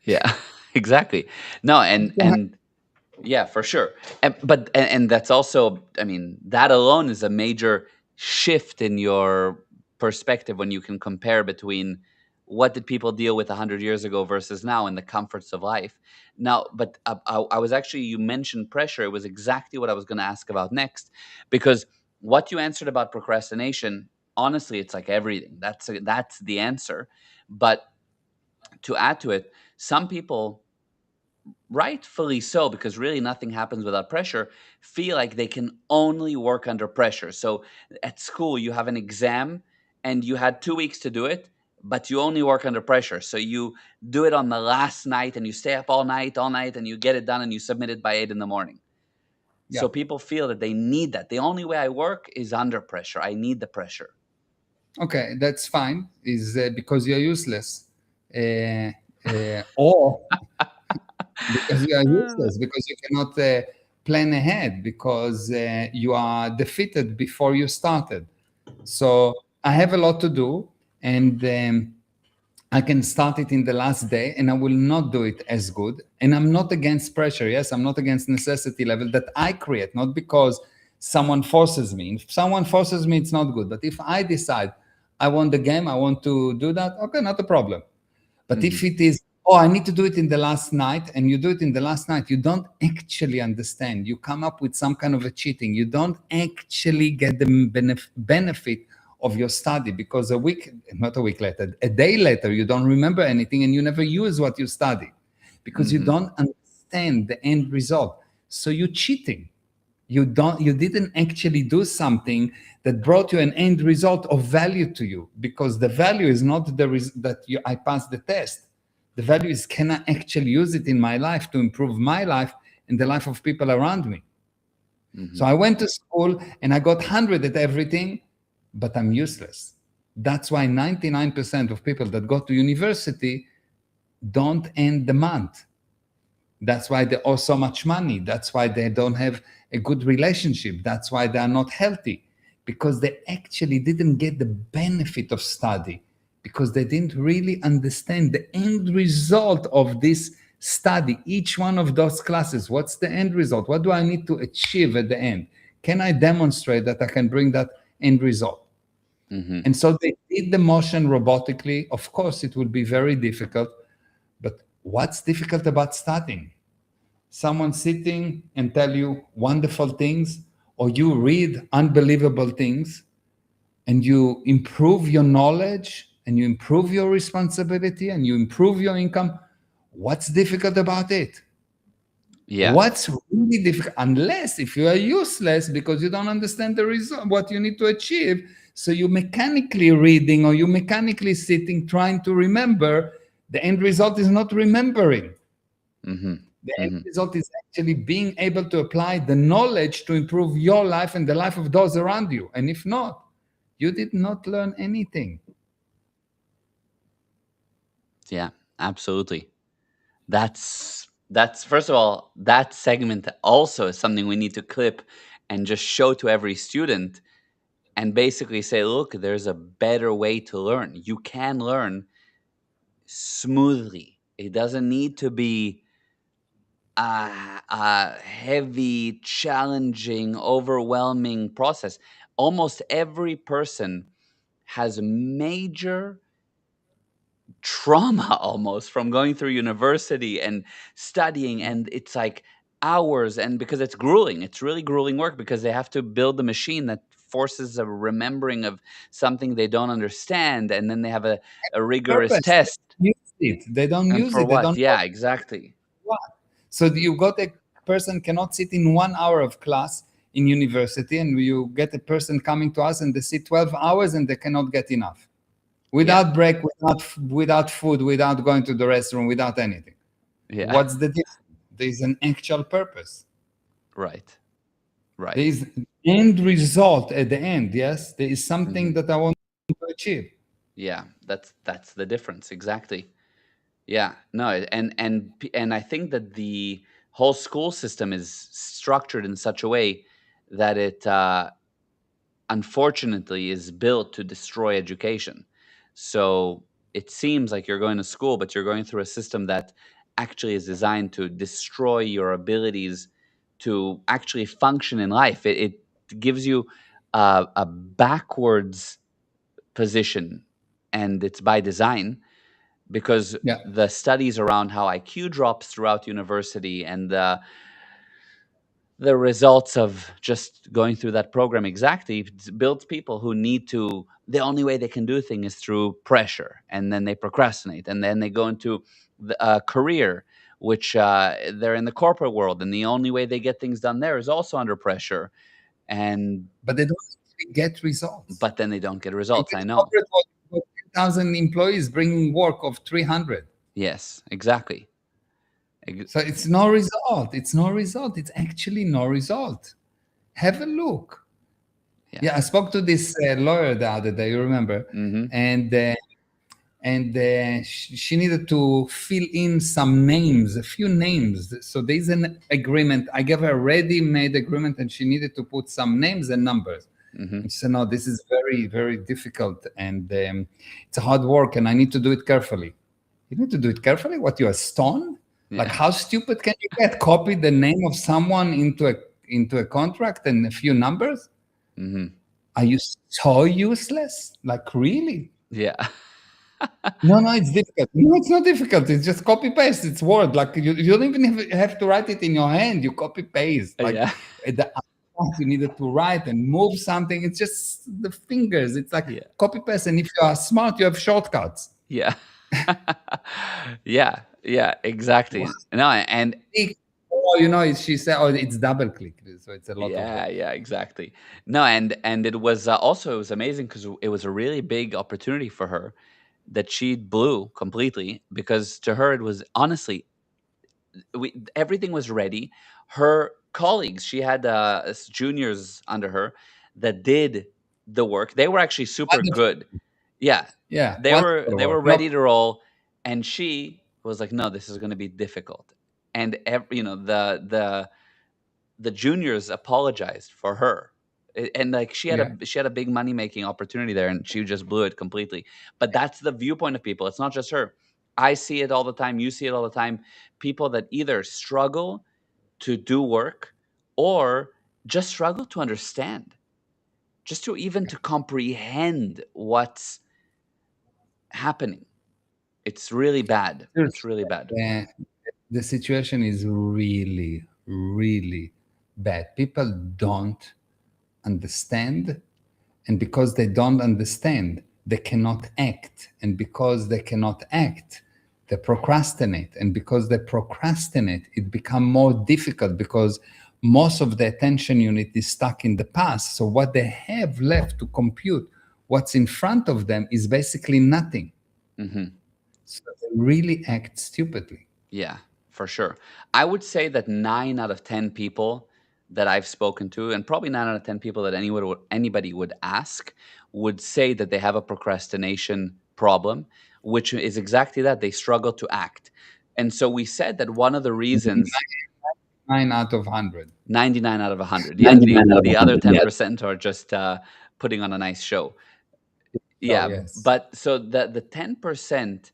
A: Yeah. Exactly. No, and yeah, for sure. And that's also, I mean, that alone is a major shift in your perspective when you can compare between what did people deal with 100 years ago versus now in the comforts of life. Now, but I was actually, you mentioned pressure. It was exactly what I was going to ask about next, because what you answered about procrastination, honestly, it's like everything. That's the answer. But to add to it, some people, rightfully so, because really nothing happens without pressure, feel like they can only work under pressure. So at school, you have an exam and you had 2 weeks to do it, but you only work under pressure. So you do it on the last night and you stay up all night, and you get it done and you submit it by 8 in the morning.
B: Yeah.
A: So people feel that they need that. The only way I work is under pressure. I need the pressure.
B: Okay, that's fine. Is because you're useless, or because you are
A: Ah.
B: useless, because you cannot plan ahead, because you are defeated before you started. So I have a lot to do, and I can start it in the last day, and I will not do it as good. And I'm not against pressure. Yes, I'm not against necessity level that I create, not because someone forces me. If someone forces me, it's not good. But if I decide I want the game, I want to do that, okay, not a problem. But if
A: Mhm.
B: it is, oh, I need to do it in the last night, and you do it in the last night, you don't actually understand. You come up with some kind of a cheating. You don't actually get the benefit of your study, because not a week later, a day later, you don't remember anything and you never use what you studied because you
A: Mhm.
B: don't understand the end result. So you're cheating. You didn't actually do something that brought you an end result of value to you, because the value is not that I passed the test. The value is, can I actually use it in my life to improve my life and the life of people around me? So
A: Mhm.
B: I went to school and I got 100 at everything, but I'm useless. That's why 99% of people that go to university don't end the month. That's why they owe so much money. That's why they don't have a good relationship. That's why they are not healthy, because they actually didn't get the benefit of study, because they didn't really understand the end result of this study. Each one of those classes, what's the end result? What do I need to achieve at the end? Can I demonstrate that I can bring that end result?
A: Mhm.
B: And so they did the motion robotically. Of course, it will be very difficult, but what's difficult about studying? Someone sitting and tell you wonderful things, or you read unbelievable things, and you improve your knowledge, and you improve your responsibility, and you improve your income. What's difficult about it?
A: Yeah.
B: What's really difficult, unless if you are useless because you don't understand the result, what you need to achieve. So you mechanically reading or you mechanically sitting trying to remember. The end result is not remembering.
A: Mm-hmm.
B: The end
A: Mm-hmm.
B: result is actually being able to apply the knowledge to improve your life and the life of those around you. And if not, you did not learn anything.
A: Yeah. Absolutely. That's first of all, that segment also is something we need to clip and just show to every student and basically say, look, there's a better way to learn. You can learn smoothly. It doesn't need to be a heavy, challenging, overwhelming process. Almost every person has major trauma almost from going through university and studying, and it's like hours, and because it's grueling, it's really grueling work because they have to build the machine that forces a remembering of something they don't understand, and then they have a rigorous
B: Purpose.
A: test.
B: Use it. They don't
A: And
B: use
A: for
B: it. They
A: what?
B: don't know
A: Yeah, exactly.
B: what. So you got a person cannot sit in 1 hour of class in university, and you get a person coming to us and they sit 12 hours and they cannot get enough.
A: Yeah.
B: Without break, without food, without going to the restroom, without anything.
A: Yeah.
B: What's the difference? There is an actual purpose.
A: Right.
B: There
A: Right.
B: is end result at the end. Yes, there is
A: Hmm.
B: something that I want to achieve.
A: Yeah, that's the difference, exactly. Yeah, no, and I think that the whole school system is structured in such a way that it unfortunately is built to destroy education. So it seems like you're going to school, but you're going through a system that actually is designed to destroy your abilities to actually function in life. It gives you a backwards position, and it's by design because
B: Yeah.
A: the studies around how IQ drops throughout university and the results of just going through that program exactly builds people who need to, the only way they can do things is through pressure, and then they procrastinate, and then they go into a career which they're in the corporate world, and the only way they get things done there is also under pressure, and
B: But they don't actually get results.
A: but then they don't get
B: You
A: results.
B: get
A: I
B: a
A: know.
B: corporate world with 10,000 employees bringing work of 300.
A: Yes, exactly. Ex-
B: So it's no result. It's no result. It's actually no result. Have a look.
A: yeah.
B: Yeah, I spoke to this lawyer the other day. You remember?
A: Mm-hmm.
B: And she needed to fill in some names, a few names. So there's an agreement. I gave her a ready-made agreement, and she needed to put some names and numbers.
A: Mm-hmm.
B: And she said, "No, this is very, very difficult, and it's a hard work, and I need to do it carefully." You need to do it carefully. What, you are stoned? Like,
A: Yeah.
B: how stupid can you get? Copy the name of someone into a contract and a few numbers?
A: Mm-hmm.
B: Are you so useless? Like, really?
A: Yeah.
B: No, no, it's difficult. No, it's not difficult. It's just copy paste. It's Word. Like, you don't even have to write it in your hand. You copy paste. Like
A: Yeah.
B: at the you needed to write and move something. It's just the fingers. It's like
A: Yeah.
B: copy paste. And if you are smart, you have shortcuts.
A: Yeah. Yeah. Yeah. Exactly. No, and
B: Click. Oh, she said, oh, it's double click. So it's a lot of
A: yeah,
B: work.
A: yeah, exactly. No, and it was also, it was amazing because it was a really big opportunity for her that she blew completely, because to her it was honestly, everything was ready. Her colleagues, she had juniors under her that did the work. They were actually super
B: Wonderful.
A: good. Yeah,
B: Yeah,
A: they were
B: wonderful
A: they were
B: work. No,
A: ready to roll, and she was like, "No, this is going to be difficult." And the juniors apologized for her. And like
B: yeah.
A: she had a big money making opportunity there, and she just blew it completely. But that's the viewpoint of people. It's not just her. I see it all the time. You see it all the time. People that either struggle to do work or just struggle to understand, just to even to comprehend what's happening. It's really bad. It's
B: Seriously,
A: really bad.
B: the situation is really, really bad. People don't understand, and because they don't understand, they cannot act, and because they cannot act, they procrastinate, and because they procrastinate, it become more difficult because most of the attention unit is stuck in the past. So what they have left to compute what's in front of them is basically nothing. So they really act stupidly.
A: Yeah, for sure. I would say that 9 out of 10 people that I've spoken to, and probably 9 out of 10 people that anybody would ask, would say that they have a procrastination problem, which is exactly that. They struggle to act. And so we said that one of the reasons
B: 9 out of 100.
A: 99 out of 100. Yeah,
B: 99 out of
A: the other
B: 100, yes.
A: 10% are just putting on a nice show.
B: Oh,
A: Yeah,
B: yes.
A: but so the 10%,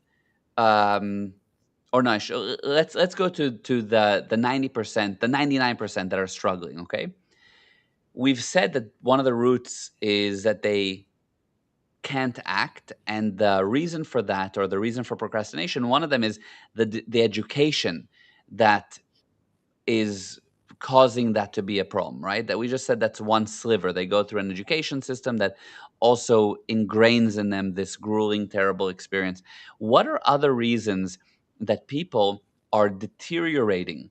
A: or no, let's go to the 90%, the 99% that are struggling. Okay, we've said that one of the roots is that they can't act, and the reason for that, or the reason for procrastination, one of them is the education that is causing that to be a problem, right? That we just said that's one sliver. They go through an education system that also ingrains in them this grueling, terrible experience. What are other reasons that people are deteriorating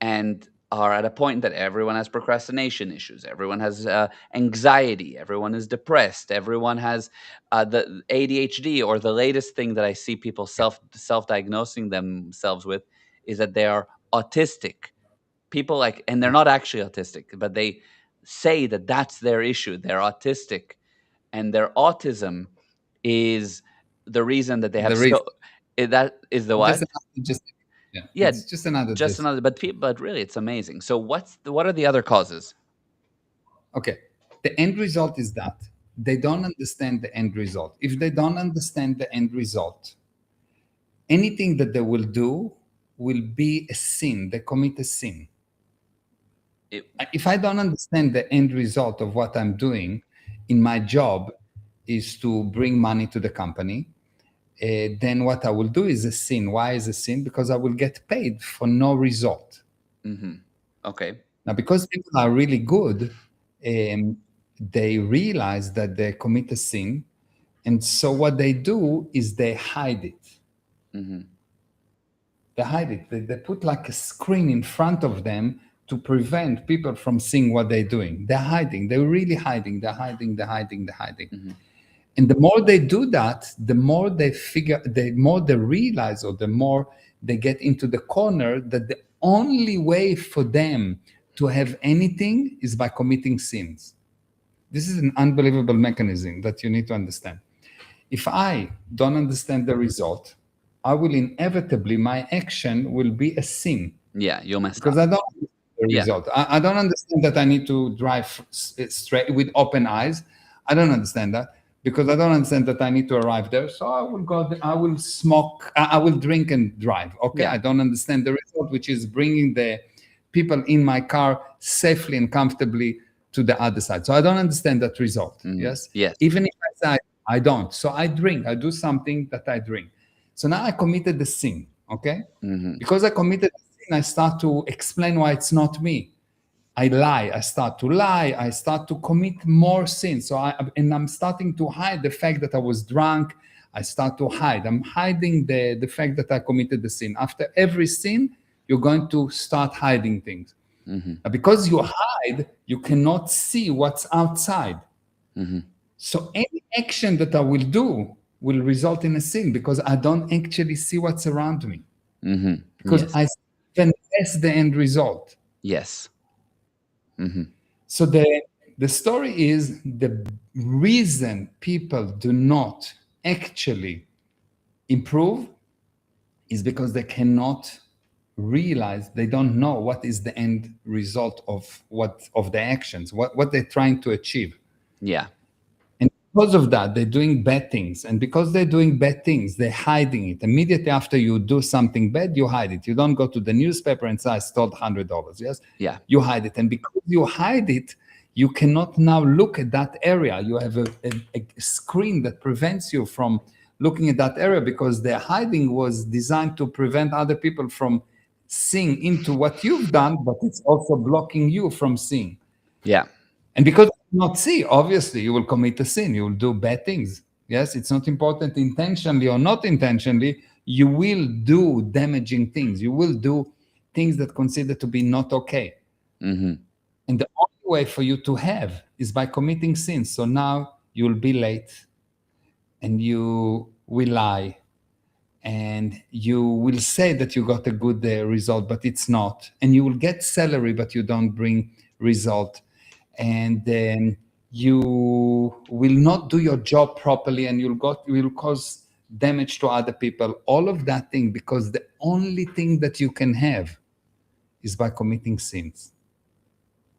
A: and are at a point that everyone has procrastination issues, everyone has anxiety, everyone is depressed, everyone has the ADHD, or the latest thing that I see people self-diagnosing themselves with is that they are autistic. People like, and they're not actually autistic, but they say that that's their issue. They're autistic, and their autism is the reason that they have
B: The reason,
A: that is the
B: just
A: what?
B: another, just yeah,
A: Yeah,
B: it's just another
A: just
B: dis.
A: another. But really, it's amazing. So what are the other causes?
B: Okay, the end result is that they don't understand the end result. If they don't understand the end result, anything that they will do will be a sin. They commit a sin.
A: It,
B: If I don't understand the end result of what I'm doing in my job is to bring money to the company, then what I will do is a sin. Why is a sin? Because I will get paid for no result.
A: okay.
B: Now, because people are really good, they realize that they commit a sin. And so what they do is they hide it. They hide it. They put like a screen in front of them to prevent people from seeing what they're doing. They're hiding. They're really hiding. They're hiding. They're hiding. They're hiding. And the more they do that, the more the more they realize, or the more they get into the corner that the only way for them to have anything is by committing sins. This is an unbelievable mechanism that you need to understand. If I don't understand the result, I will inevitably, my action will be a sin.
A: Yeah, you'll mess
B: because
A: up.
B: I don't understand the result. I don't understand that I need to drive straight with open eyes. I don't understand that because I don't understand that I need to arrive there. So I will go. I will smoke. I will drink and drive. Okay.
A: Yeah.
B: I don't understand the result, which is bringing the people in my car safely and comfortably to the other side. So I don't understand that result. Yes.
A: Yes.
B: Even if I say I don't. So I drink. I do something that I drink. So now I committed the sin. Okay. Because I committed the sin, I start to explain why it's not me. I lie. I start to lie. I start to commit more sins. So I'm starting to hide the fact that I was drunk. I start to hide. I'm hiding the fact that I committed the sin. After every sin, you're going to start hiding things. Because you hide, you cannot see what's outside. So any action that I will do will result in a sin because I don't actually see what's around me. Because
A: Yes.
B: I even guess the end result.
A: Yes.
B: So the story is the reason people do not actually improve is because they cannot realize, they don't know what is the end result of the actions, what they're trying to achieve.
A: Yeah.
B: And because of that, they're doing bad things. And because they're doing bad things, they're hiding it. Immediately after you do something bad, you hide it. You don't go to the newspaper and say, I stole $100. Yes?
A: Yeah.
B: You hide it. And because you hide it, you cannot now look at that area. You have a screen that prevents you from looking at that area because the hiding was designed to prevent other people from seeing into what you've done, but it's also blocking you from seeing.
A: Yeah.
B: And because you not see, obviously, you will commit a sin. You will do bad things. Yes, it's not important intentionally or not intentionally. you will do damaging things. You will do things that consider to be not okay.
A: Mm-hmm.
B: And the only way for you to have is by committing sins. So now you'll be late and you will lie and you will say that you got a good result, but it's not. And you will get salary, but you don't bring result. And then you will not do your job properly, and you will cause damage to other people. All of that thing, because the only thing that you can have is by committing sins.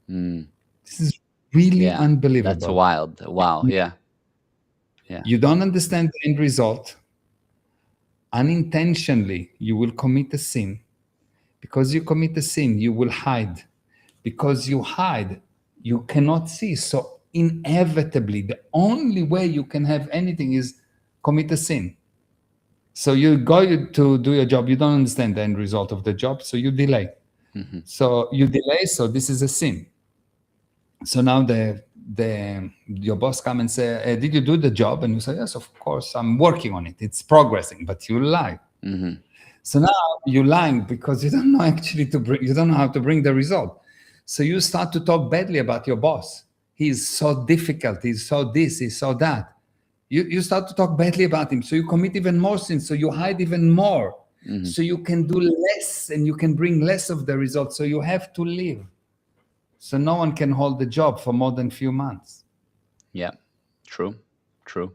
A: Mm.
B: This is really
A: Yeah, that's
B: unbelievable.
A: wild. Wow. Yeah. Yeah.
B: You don't understand the end result. Unintentionally, you will commit a sin. Because you commit a sin, you will hide. Because you hide, you cannot see. So inevitably, the only way you can have anything is commit a sin. So you go to do your job, you don't understand the end result of the job, so you delay.
A: Mm-hmm.
B: So you delay, so this is a sin. So now your boss come and say, did you do the job? And you say, yes, of course, I'm working on it. It's progressing, but you lie.
A: Mm-hmm.
B: So now you're lying because you don't know actually you don't know how to bring the result. So you start to talk badly about your boss. He's so difficult. He's so this, he's so that. You start to talk badly about him. So you commit even more sins. So you hide even more.
A: Mm-hmm.
B: So you can do less and you can bring less of the result. So you have to leave. So no one can hold the job for more than few months.
A: Yeah. True. True.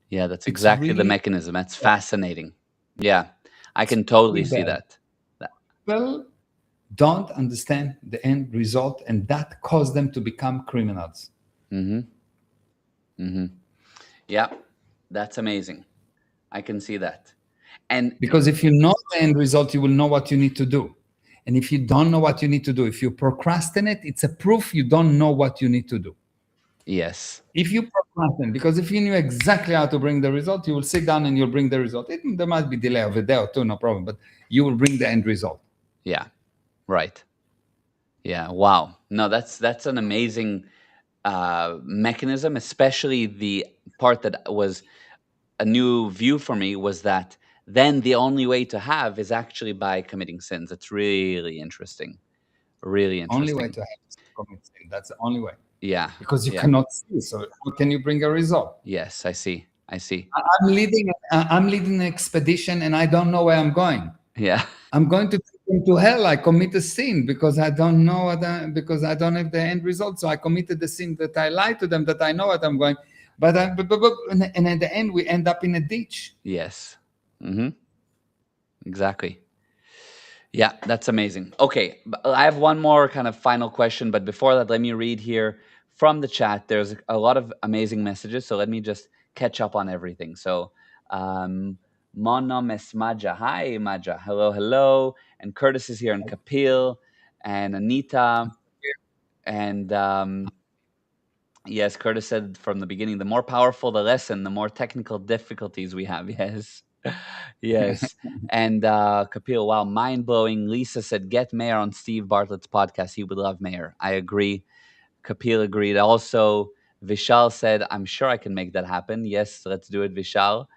A: Yeah, that's
B: It's
A: exactly the
B: really
A: mechanism. That's fascinating. Yeah, I can totally see
B: bad.
A: that. That-
B: People don't understand the end result, and that caused them to become criminals.
A: Mm-hmm. Mm-hmm. Yeah, that's amazing. I can see that. And
B: Because if you know the end result, you will know what you need to do. And if you don't know what you need to do, if you procrastinate, it's a proof you don't know what you need to do.
A: yes,
B: If you procrastinate, because if you knew exactly how to bring the result, you will sit down and you'll bring the result. There might be delay of a day or two, no problem, but you will bring the end result.
A: yeah, right. Yeah, wow. No, that's an amazing mechanism, especially the part that was a new view for me was that then the only way to have is actually by committing sins. It's really interesting. Really
B: Only way
A: interesting.
B: to have is to commit sin. That's the only way.
A: Yeah.
B: Because you
A: Yeah.
B: cannot see. So how can you bring a result?
A: Yes, I see. I see.
B: I'm leading an expedition and I don't know where I'm going.
A: Yeah.
B: I'm going to take them to hell. I commit a sin because I don't know because I don't have the end result. So I committed the sin that I lied to them that I know what I'm going. And at the end we end up in a ditch.
A: Yes. Mm-hmm. Exactly. Yeah, that's amazing. Okay, I have one more kind of final question, but before that, let me read here from the chat. There's a lot of amazing messages, so let me just catch up on everything. So, um, Monomes Maja, hi Maja, hello, hello, and Curtis is here, and Kapil, and Anita, and yes, Curtis said from the beginning, the more powerful the lesson, the more technical difficulties we have. Yes. Yes. And Kapil, wow, mind blowing. Lisa said, get Mayor on Steve Bartlett's podcast. He would love Mayor. I agree. Kapil agreed. Also, Vishal said, I'm sure I can make that happen. Yes, let's do it, Vishal.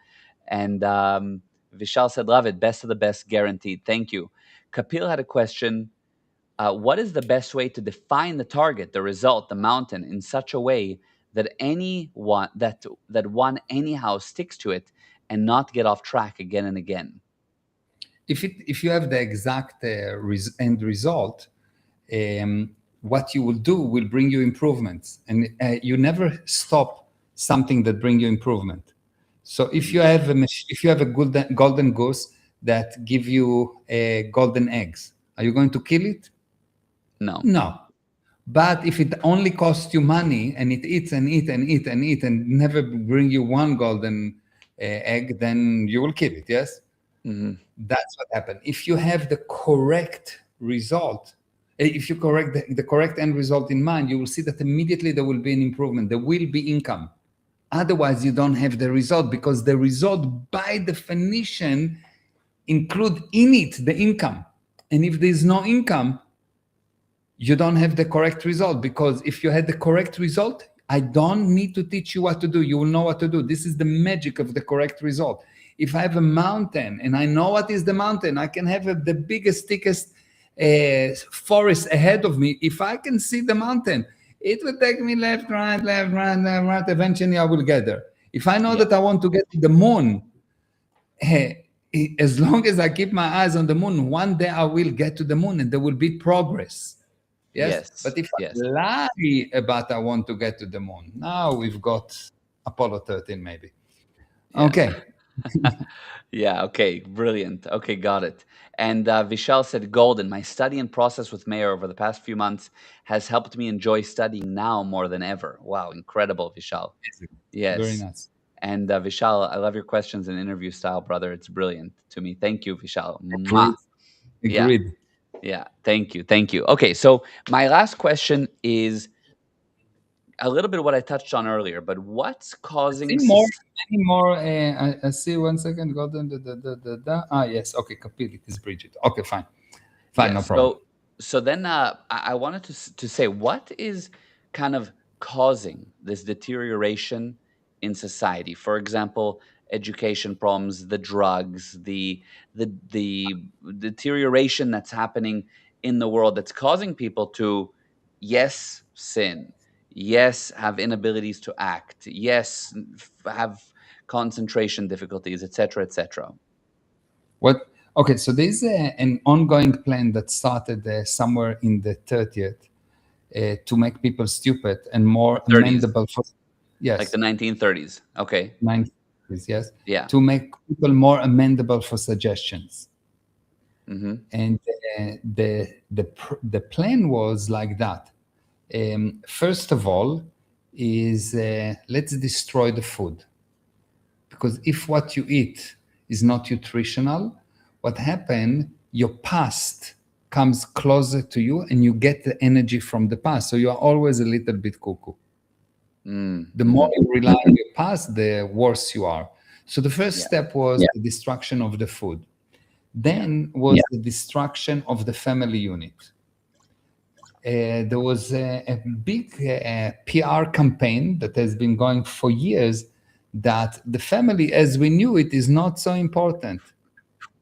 A: And Vishal said, love it. Best of the best, guaranteed. Thank you. Kapil had a question. What is the best way to define the target, the result, the mountain in such a way that anyone that one anyhow sticks to it and not get off track again and again?
B: If you have the exact end result, what you will do will bring you improvements, and you never stop something that bring you improvement. So if you have a golden goose that give you golden eggs, are you going to kill it?
A: No.
B: No. But if it only costs you money and it eats and eat and eat and eat and never bring you one golden egg, then you will kill it. Yes.
A: Hmm.
B: That's what happened. If you have the correct result, if you correct the correct end result in mind, you will see that immediately there will be an improvement. There will be income. Otherwise, you don't have the result, because the result, by definition, include in it the income. And if there's no income, you don't have the correct result, because if you had the correct result, I don't need to teach you what to do. You will know what to do. This is the magic of the correct result. If I have a mountain and I know what is the mountain, I can have the biggest, thickest forest ahead of me. If I can see the mountain, it will take me left, right, left, right, left, right. Eventually, I will get there. If I know
A: Yeah.
B: that I want to get to the moon, as long as I keep my eyes on the moon, one day I will get to the moon and there will be progress. Yes.
A: Yes.
B: But if I
A: Yes.
B: lie about I want to get to the moon, now we've got Apollo 13, maybe.
A: Yeah.
B: Okay.
A: Yeah. Okay. Brilliant. Okay. Got it. And Vishal said, Golden, my study and process with Mayor over the past few months has helped me enjoy studying now more than ever. Wow. Incredible, Vishal.
B: Very
A: Yes.
B: nice.
A: And Vishal, I love your questions and interview style, brother. It's brilliant to me. Thank you, Vishal. Mwah.
B: Agreed.
A: Yeah.
B: Agreed.
A: Yeah. Thank you. Thank you. Okay. So my last question is a little bit of what I touched on earlier, but what's
B: See
A: causing
B: more, any more. I see 1 second. Golden. Ah, yes. Okay. Kapil, it is Bridget. Okay, fine. Fine, no
A: Yes.
B: problem.
A: So then I wanted to say what is kind of causing this deterioration in society? For example, education problems, the drugs, the deterioration that's happening in the world that's causing people to, yes, sin, yes, have inabilities to act, yes, have concentration difficulties, etc., etc.
B: What? Okay, so there's an ongoing plan that started somewhere in the 30th to make people stupid and more
A: 30s,
B: amendable for,
A: like the
B: yes,
A: 1930s. Okay.
B: 90s, yes,
A: Yeah.
B: to make people more amendable for suggestions.
A: Mm-hmm.
B: And the plan was like that. First of all, is let's destroy the food, because if what you eat is not nutritional, what happened? Your past comes closer to you, and you get the energy from the past. So you are always a little bit cuckoo. The more
A: Mm-hmm.
B: you rely on your past, the worse you are. So the first
A: Yeah.
B: step was the destruction of the food.
A: Yeah.
B: Then was the destruction of the family unit. There was a big PR campaign that has been going for years, that the family as we knew it is not so important.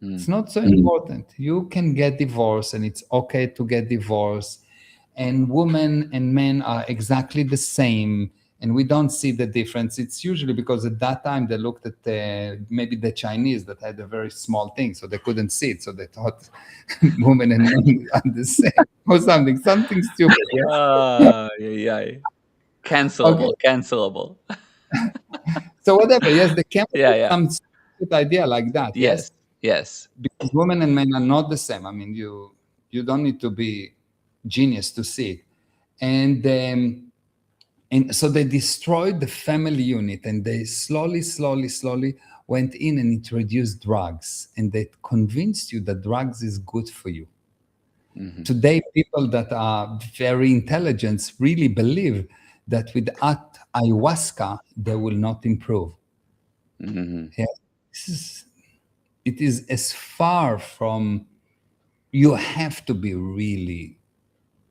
B: It's not so important. You can get divorced and it's okay to get divorced. And women and men are exactly the same. And we don't see the difference. It's usually because at that time they looked at maybe the Chinese that had a very small thing, so they couldn't see it. So they thought women and men are the same or something stupid. Yeah.
A: Yeah.
B: Okay.
A: Cancelable. Cancelable.
B: So whatever. Yes, they came up
A: Yeah.
B: with
A: Yeah.
B: some stupid idea like that. Yes,
A: Yes. Yes.
B: because women and men are not the same. I mean, you don't need to be genius to see it. And so they destroyed the family unit, and they slowly went in and introduced drugs, and they convinced you that drugs is good for you.
A: Mm-hmm.
B: Today, people that are very intelligent really believe that without ayahuasca, they will not improve.
A: Mm-hmm.
B: Yeah. It is as far from, you have to be really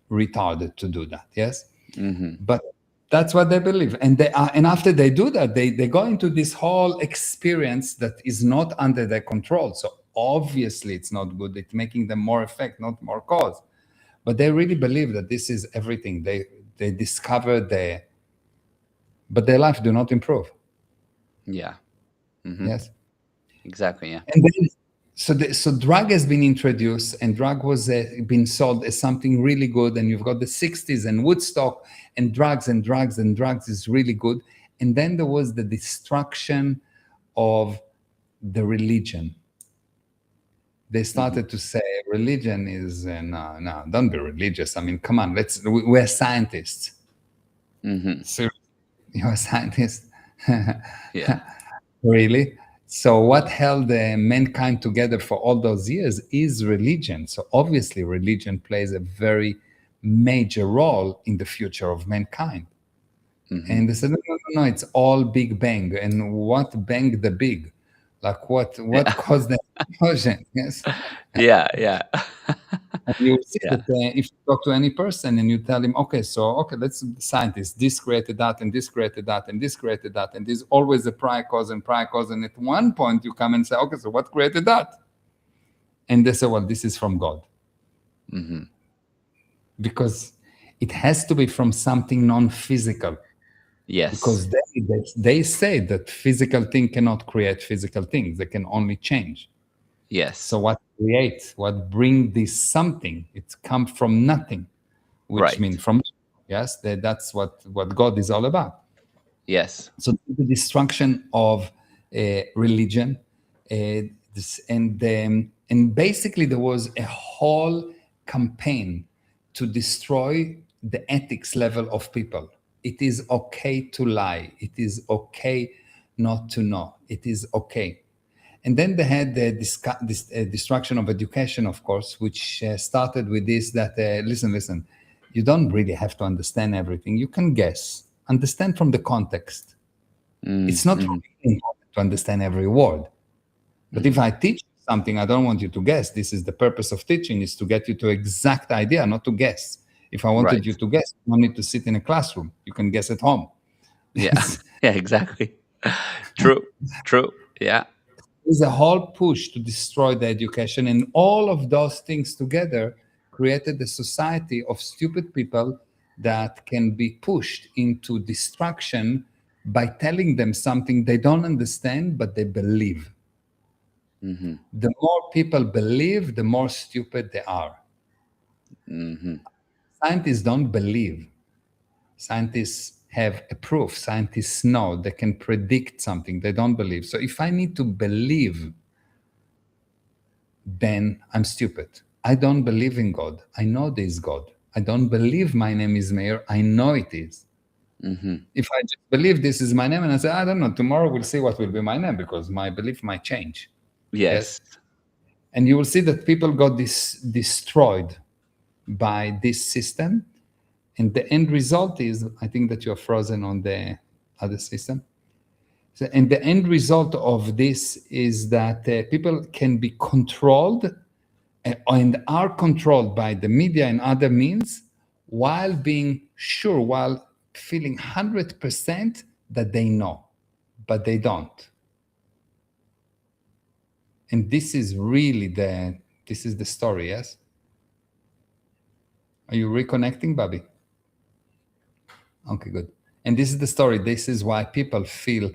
B: retarded to do that. Yes.
A: Mm-hmm.
B: But that's what they believe, and they are, and after they do that, they go into this whole experience that is not under their control. So obviously it's not good. It's making them more effect, not more cause. But they really believe that this is everything. They discover but their life do not improve.
A: Yeah. Mm-hmm.
B: Yes.
A: Exactly. Yeah.
B: And then, so drug has been introduced, and drug was been sold as something really good. And you've got the 60s and Woodstock, and drugs is really good. And then there was the destruction of the religion. They started to say religion is no, don't be religious. I mean, come on, we're scientists.
A: Mm-hmm.
B: So you're a scientist.
A: Yeah.
B: Really? So what held mankind together for all those years is religion. So obviously religion plays a very major role in the future of mankind.
A: Mm-hmm.
B: And they said, no, it's all Big Bang. And what banged the big? Like what
A: Yeah.
B: caused the explosion? Yes.
A: Yeah. Yeah.
B: And you see
A: Yeah.
B: that if you talk to any person and you tell him, okay, so okay, let's the scientist, this created that, and this created that, and this created that, and there's always a prior cause and prior cause. And at one point you come and say, okay, so what created that? And they say, well, this is from God.
A: Hmm.
B: Because it has to be from something non-physical.
A: Yes.
B: Because they say that physical thing cannot create physical things; they can only change.
A: Yes.
B: So what creates, what bring this something? It comes from nothing, which
A: Right.
B: means from, yes, that's what God is all about.
A: Yes.
B: So the destruction of religion, and basically there was a whole campaign to destroy the ethics level of people. It is okay to lie. It is okay not to know. It is okay. And then they had this destruction of education, of course, which started with this that, listen, you don't really have to understand everything. You can guess, understand from the context. It's not
A: Mm-hmm.
B: really important to understand every word. But if
A: Hmm.
B: I teach you something, I don't want you to guess. This is the purpose of teaching, is to get you to exact idea, not to guess. If I wanted
A: Right.
B: you to guess, you don't need to sit in a classroom. You can guess at home.
A: Yeah. Yeah, exactly. True. True. Yeah.
B: There's a whole push to destroy the education, and all of those things together created a society of stupid people that can be pushed into destruction by telling them something they don't understand but they believe.
A: Hmm.
B: The more people believe, the more stupid they are.
A: Hmm.
B: Scientists don't believe. Scientists have a proof. Scientists know they can predict something. They don't believe. So if I need to believe, then I'm stupid. I don't believe in God. I know there is God. I don't believe my name is Meir. I know it is.
A: Hmm.
B: If I just believe this is my name and I say, I don't know, tomorrow we'll see what will be my name because my belief might change. Yes.
A: Yes.
B: And you will see that people got destroyed by this system. And the end result is, I think that you're frozen on the other system. So, and the end result of this is that people can be controlled and are controlled by the media and other means while being sure, while feeling 100% that they know, but they don't. And this is really this is the story, yes? Are you reconnecting, Bobby? Okay, good. And this is the story. This is why people feel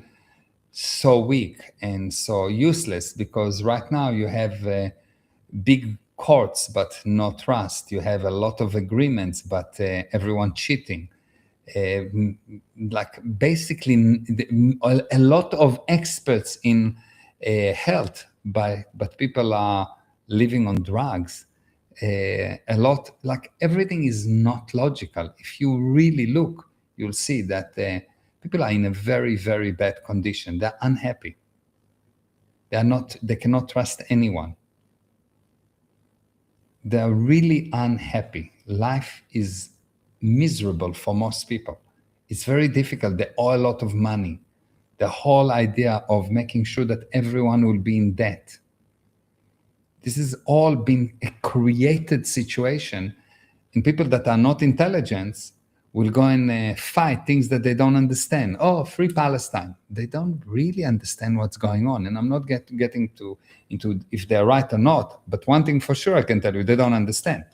B: so weak and so useless, because right now you have big courts but no trust. You have a lot of agreements but everyone cheating. Like basically a lot of experts in health, but people are living on drugs. A lot, like everything is not logical. If you really look, you'll see that people are in a very, very bad condition. They're unhappy. They are not. They cannot trust anyone. They are really unhappy. Life is miserable for most people. It's very difficult. They owe a lot of money. The whole idea of making sure that everyone will be in debt. This has all been a created situation, and people that are not intelligent will go and fight things that they don't understand. Oh, free Palestine. They don't really understand what's going on, and I'm not getting into if they're right or not. But one thing for sure, I can tell you, they don't understand.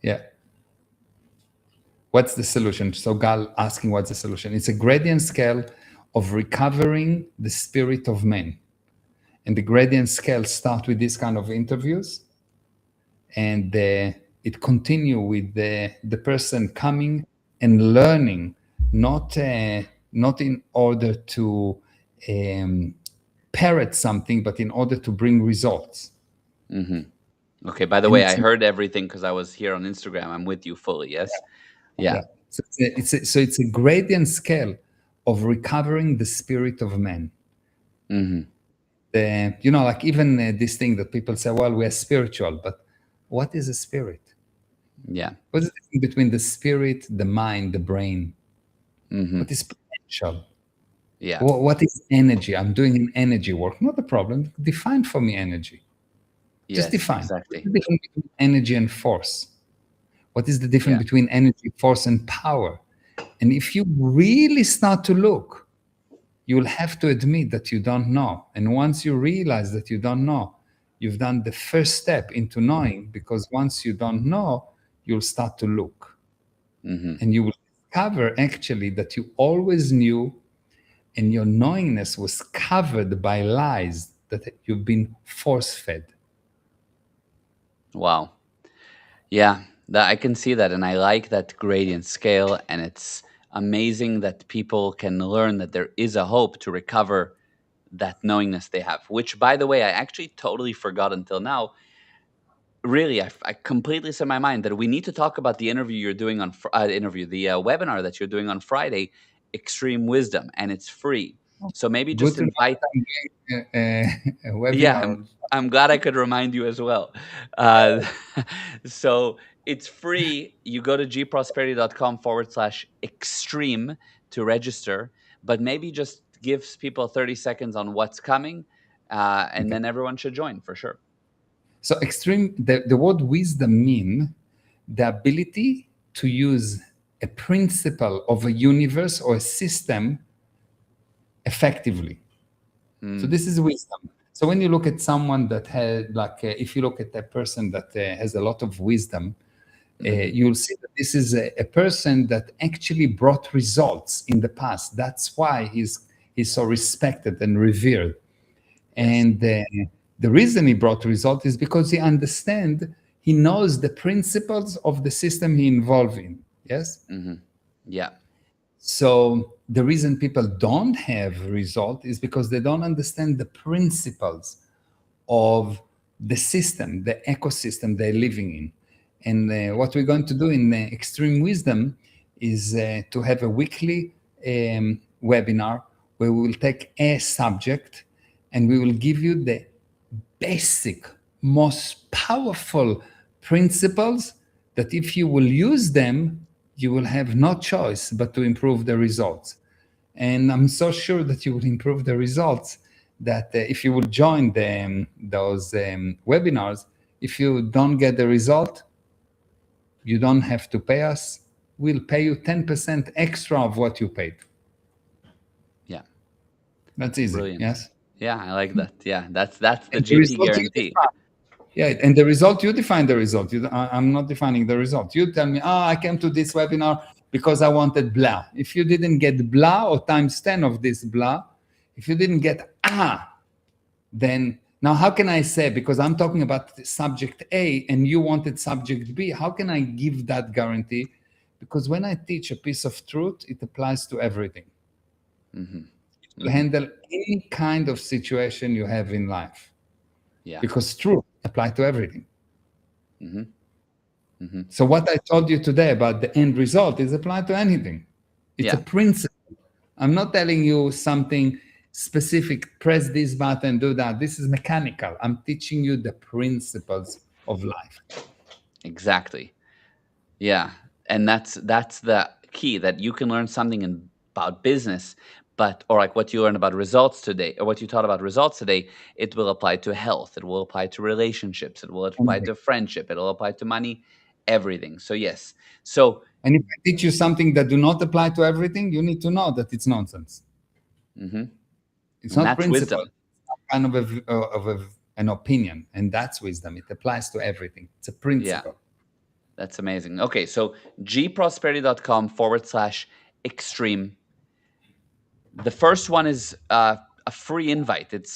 B: Yeah. What's the solution? So Gal asking what's the solution? It's a gradient scale of recovering the spirit of man. And the gradient scale start with this kind of interviews, and it continue with the person coming and learning, not in order to um, parrot something, but in order to bring results.
A: Hmm. Okay. By the
B: And
A: way,
B: it's
A: I heard everything because I was here on Instagram. I'm with you fully. Yes. Yeah.
B: yeah, so it's a gradient scale of recovering the spirit of man.
A: Hmm.
B: Like even this thing that people say, well, we're spiritual, but what is a spirit?
A: Yeah.
B: What's the difference between the spirit, the mind, the brain?
A: Hmm.
B: What is potential?
A: Yeah.
B: What is energy? I'm doing an energy work. Not a problem. Define for me energy. Just
A: Yes,
B: define. What's
A: exactly.
B: the difference between energy and force? What is the difference
A: Yeah.
B: between energy, force, and power? And if you really start to look, you will have to admit that you don't know. And once you realize that you don't know, you've done the first step into knowing, because once you don't know, you'll start to look.
A: Hmm.
B: And you will discover actually that you always knew, and your knowingness was covered by lies that you've been force fed.
A: Wow. Yeah, that I can see that, and I like that gradient scale. And it's amazing that people can learn that there is a hope to recover that knowingness they have. Which, by the way, I actually totally forgot until now. Really, I completely set my mind that we need to talk about the interview you're doing on the webinar that you're doing on Friday, Extreme Wisdom, and it's free. So maybe
B: Good
A: just
B: to know
A: invite.
B: that I'm doing a
A: Yeah,
B: webinar.
A: I'm glad I could remind you as well. Uh, so it's free. You go to gprosperity.com/extreme to register, but maybe just gives people 30 seconds on what's coming, and
B: Okay.
A: then everyone should join for sure.
B: So extreme, the word wisdom mean the ability to use a principle of a universe or a system effectively. So
A: Mm,
B: this is wisdom. So when you look at someone that had, like, if you look at a person that has a lot of wisdom,
A: hmm.
B: you'll see that this is a person that actually brought results in the past. That's why he's so respected and revered.
A: Yes.
B: And the reason he brought result is because he knows the principles of the system he involved in. Yes.
A: Hmm. Yeah.
B: So the reason people don't have result is because they don't understand the principles of the system, the ecosystem they're living in. And what we're going to do in Extreme Wisdom is to have a weekly webinar where we will take a subject and we will give you the basic, most powerful principles that if you will use them, you will have no choice but to improve the results. And I'm so sure that you will improve the results that if you will join those webinars, if you don't get the result, you don't have to pay us. We'll pay you 10% extra of what you paid.
A: Yeah.
B: That's easy.
A: Brilliant.
B: Yes.
A: Yeah, I like that. Yeah, that's the
B: And the
A: GP
B: result you
A: guarantee.
B: define. Yeah, and the result you define the result. I'm not defining the result. You tell me, I came to this webinar because I wanted blah. If you didn't get blah or times 10 of this blah, if you didn't get then now how can I say, because I'm talking about subject A and you wanted subject B, how can I give that guarantee? Because when I teach a piece of truth, it applies to everything.
A: Hmm.
B: To
A: Hmm.
B: handle any kind of situation you have in life,
A: Yeah.
B: because truth applies to everything.
A: Hmm. Hmm.
B: So what I told you today about the end result is applied to anything. It's a
A: Yeah.
B: principle. I'm not telling you something specific, press this button, do that. This is mechanical. I'm teaching you the principles of life.
A: Exactly. Yeah, and that's the key, that you can learn something about business, but or like what you learned about results today, or what you taught about results today, it will apply to health, it will apply to relationships, it will apply
B: Anything.
A: to friendship, it'll apply to money, everything. So yes. So
B: And if I teach you something that do not apply to everything, you need to know that it's nonsense.
A: mhm,
B: It's
A: and
B: not
A: that's
B: principle.
A: wisdom.
B: It's kind of an opinion, and that's wisdom. It applies to everything. It's a
A: Yeah,
B: principle.
A: that's amazing. Okay, so gprosperity.com/extreme. The first one is a free invite. It's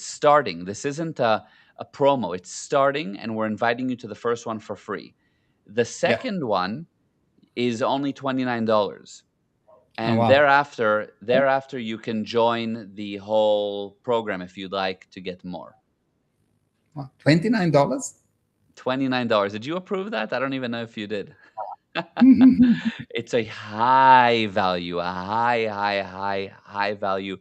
A: starting. This isn't a promo. It's starting, and we're inviting you to the first one for free. The
B: Yeah.
A: second one is only $29,
B: Oh,
A: and
B: wow.
A: thereafter you can join the whole program if you'd like to get more.
B: Wow. $29?
A: $29. Did you approve that? I don't even know if you did. It's a high value, a high value.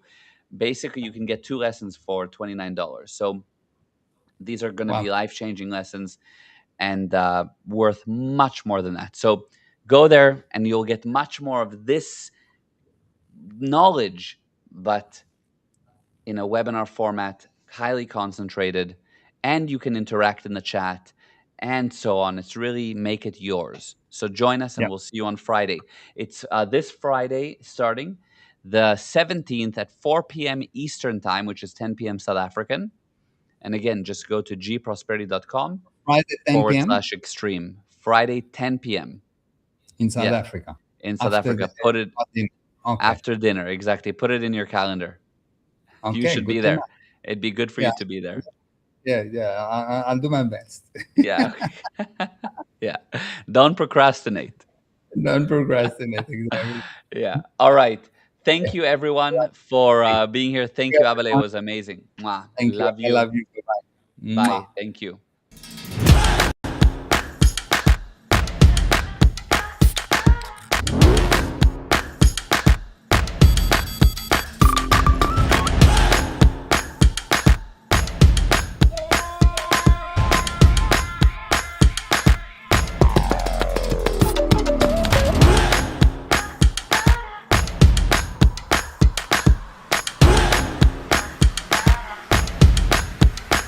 A: Basically, you can get 2 lessons for $29. So these are gonna be
B: Wow.
A: life-changing lessons, and, worth much more than that. So go there, and you'll get much more of this knowledge, but in a webinar format, highly concentrated, and you can interact in the chat and so on. It's really make it yours. So join us and
B: Yeah.
A: we'll see you on Friday. It's this Friday starting the 17th at 4 p.m. Eastern Time, which is 10 p.m. South African. And again, just go to gprosperity.com
B: Friday 10
A: forward
B: p.m.
A: slash extreme. Friday, 10 p.m.
B: in South
A: Yeah,
B: Africa
A: in South
B: after the
A: Africa. Put it
B: dinner. Okay.
A: after dinner. Exactly. Put it in your calendar. You
B: Okay.
A: should be
B: Good to know.
A: there. It'd be good for
B: Yeah.
A: you to be there.
B: Yeah. Yeah. I'll do my best.
A: Yeah. Yeah. Don't procrastinate.
B: Don't procrastinate. Exactly.
A: Yeah. All right. Thank you, everyone, for being here. Thank
B: Yeah,
A: you, Abele. It
B: everyone.
A: was amazing. Mwah.
B: Thank you.
A: Love
B: I
A: you.
B: love you. Bye.
A: Bye.
B: Mwah.
A: Thank you.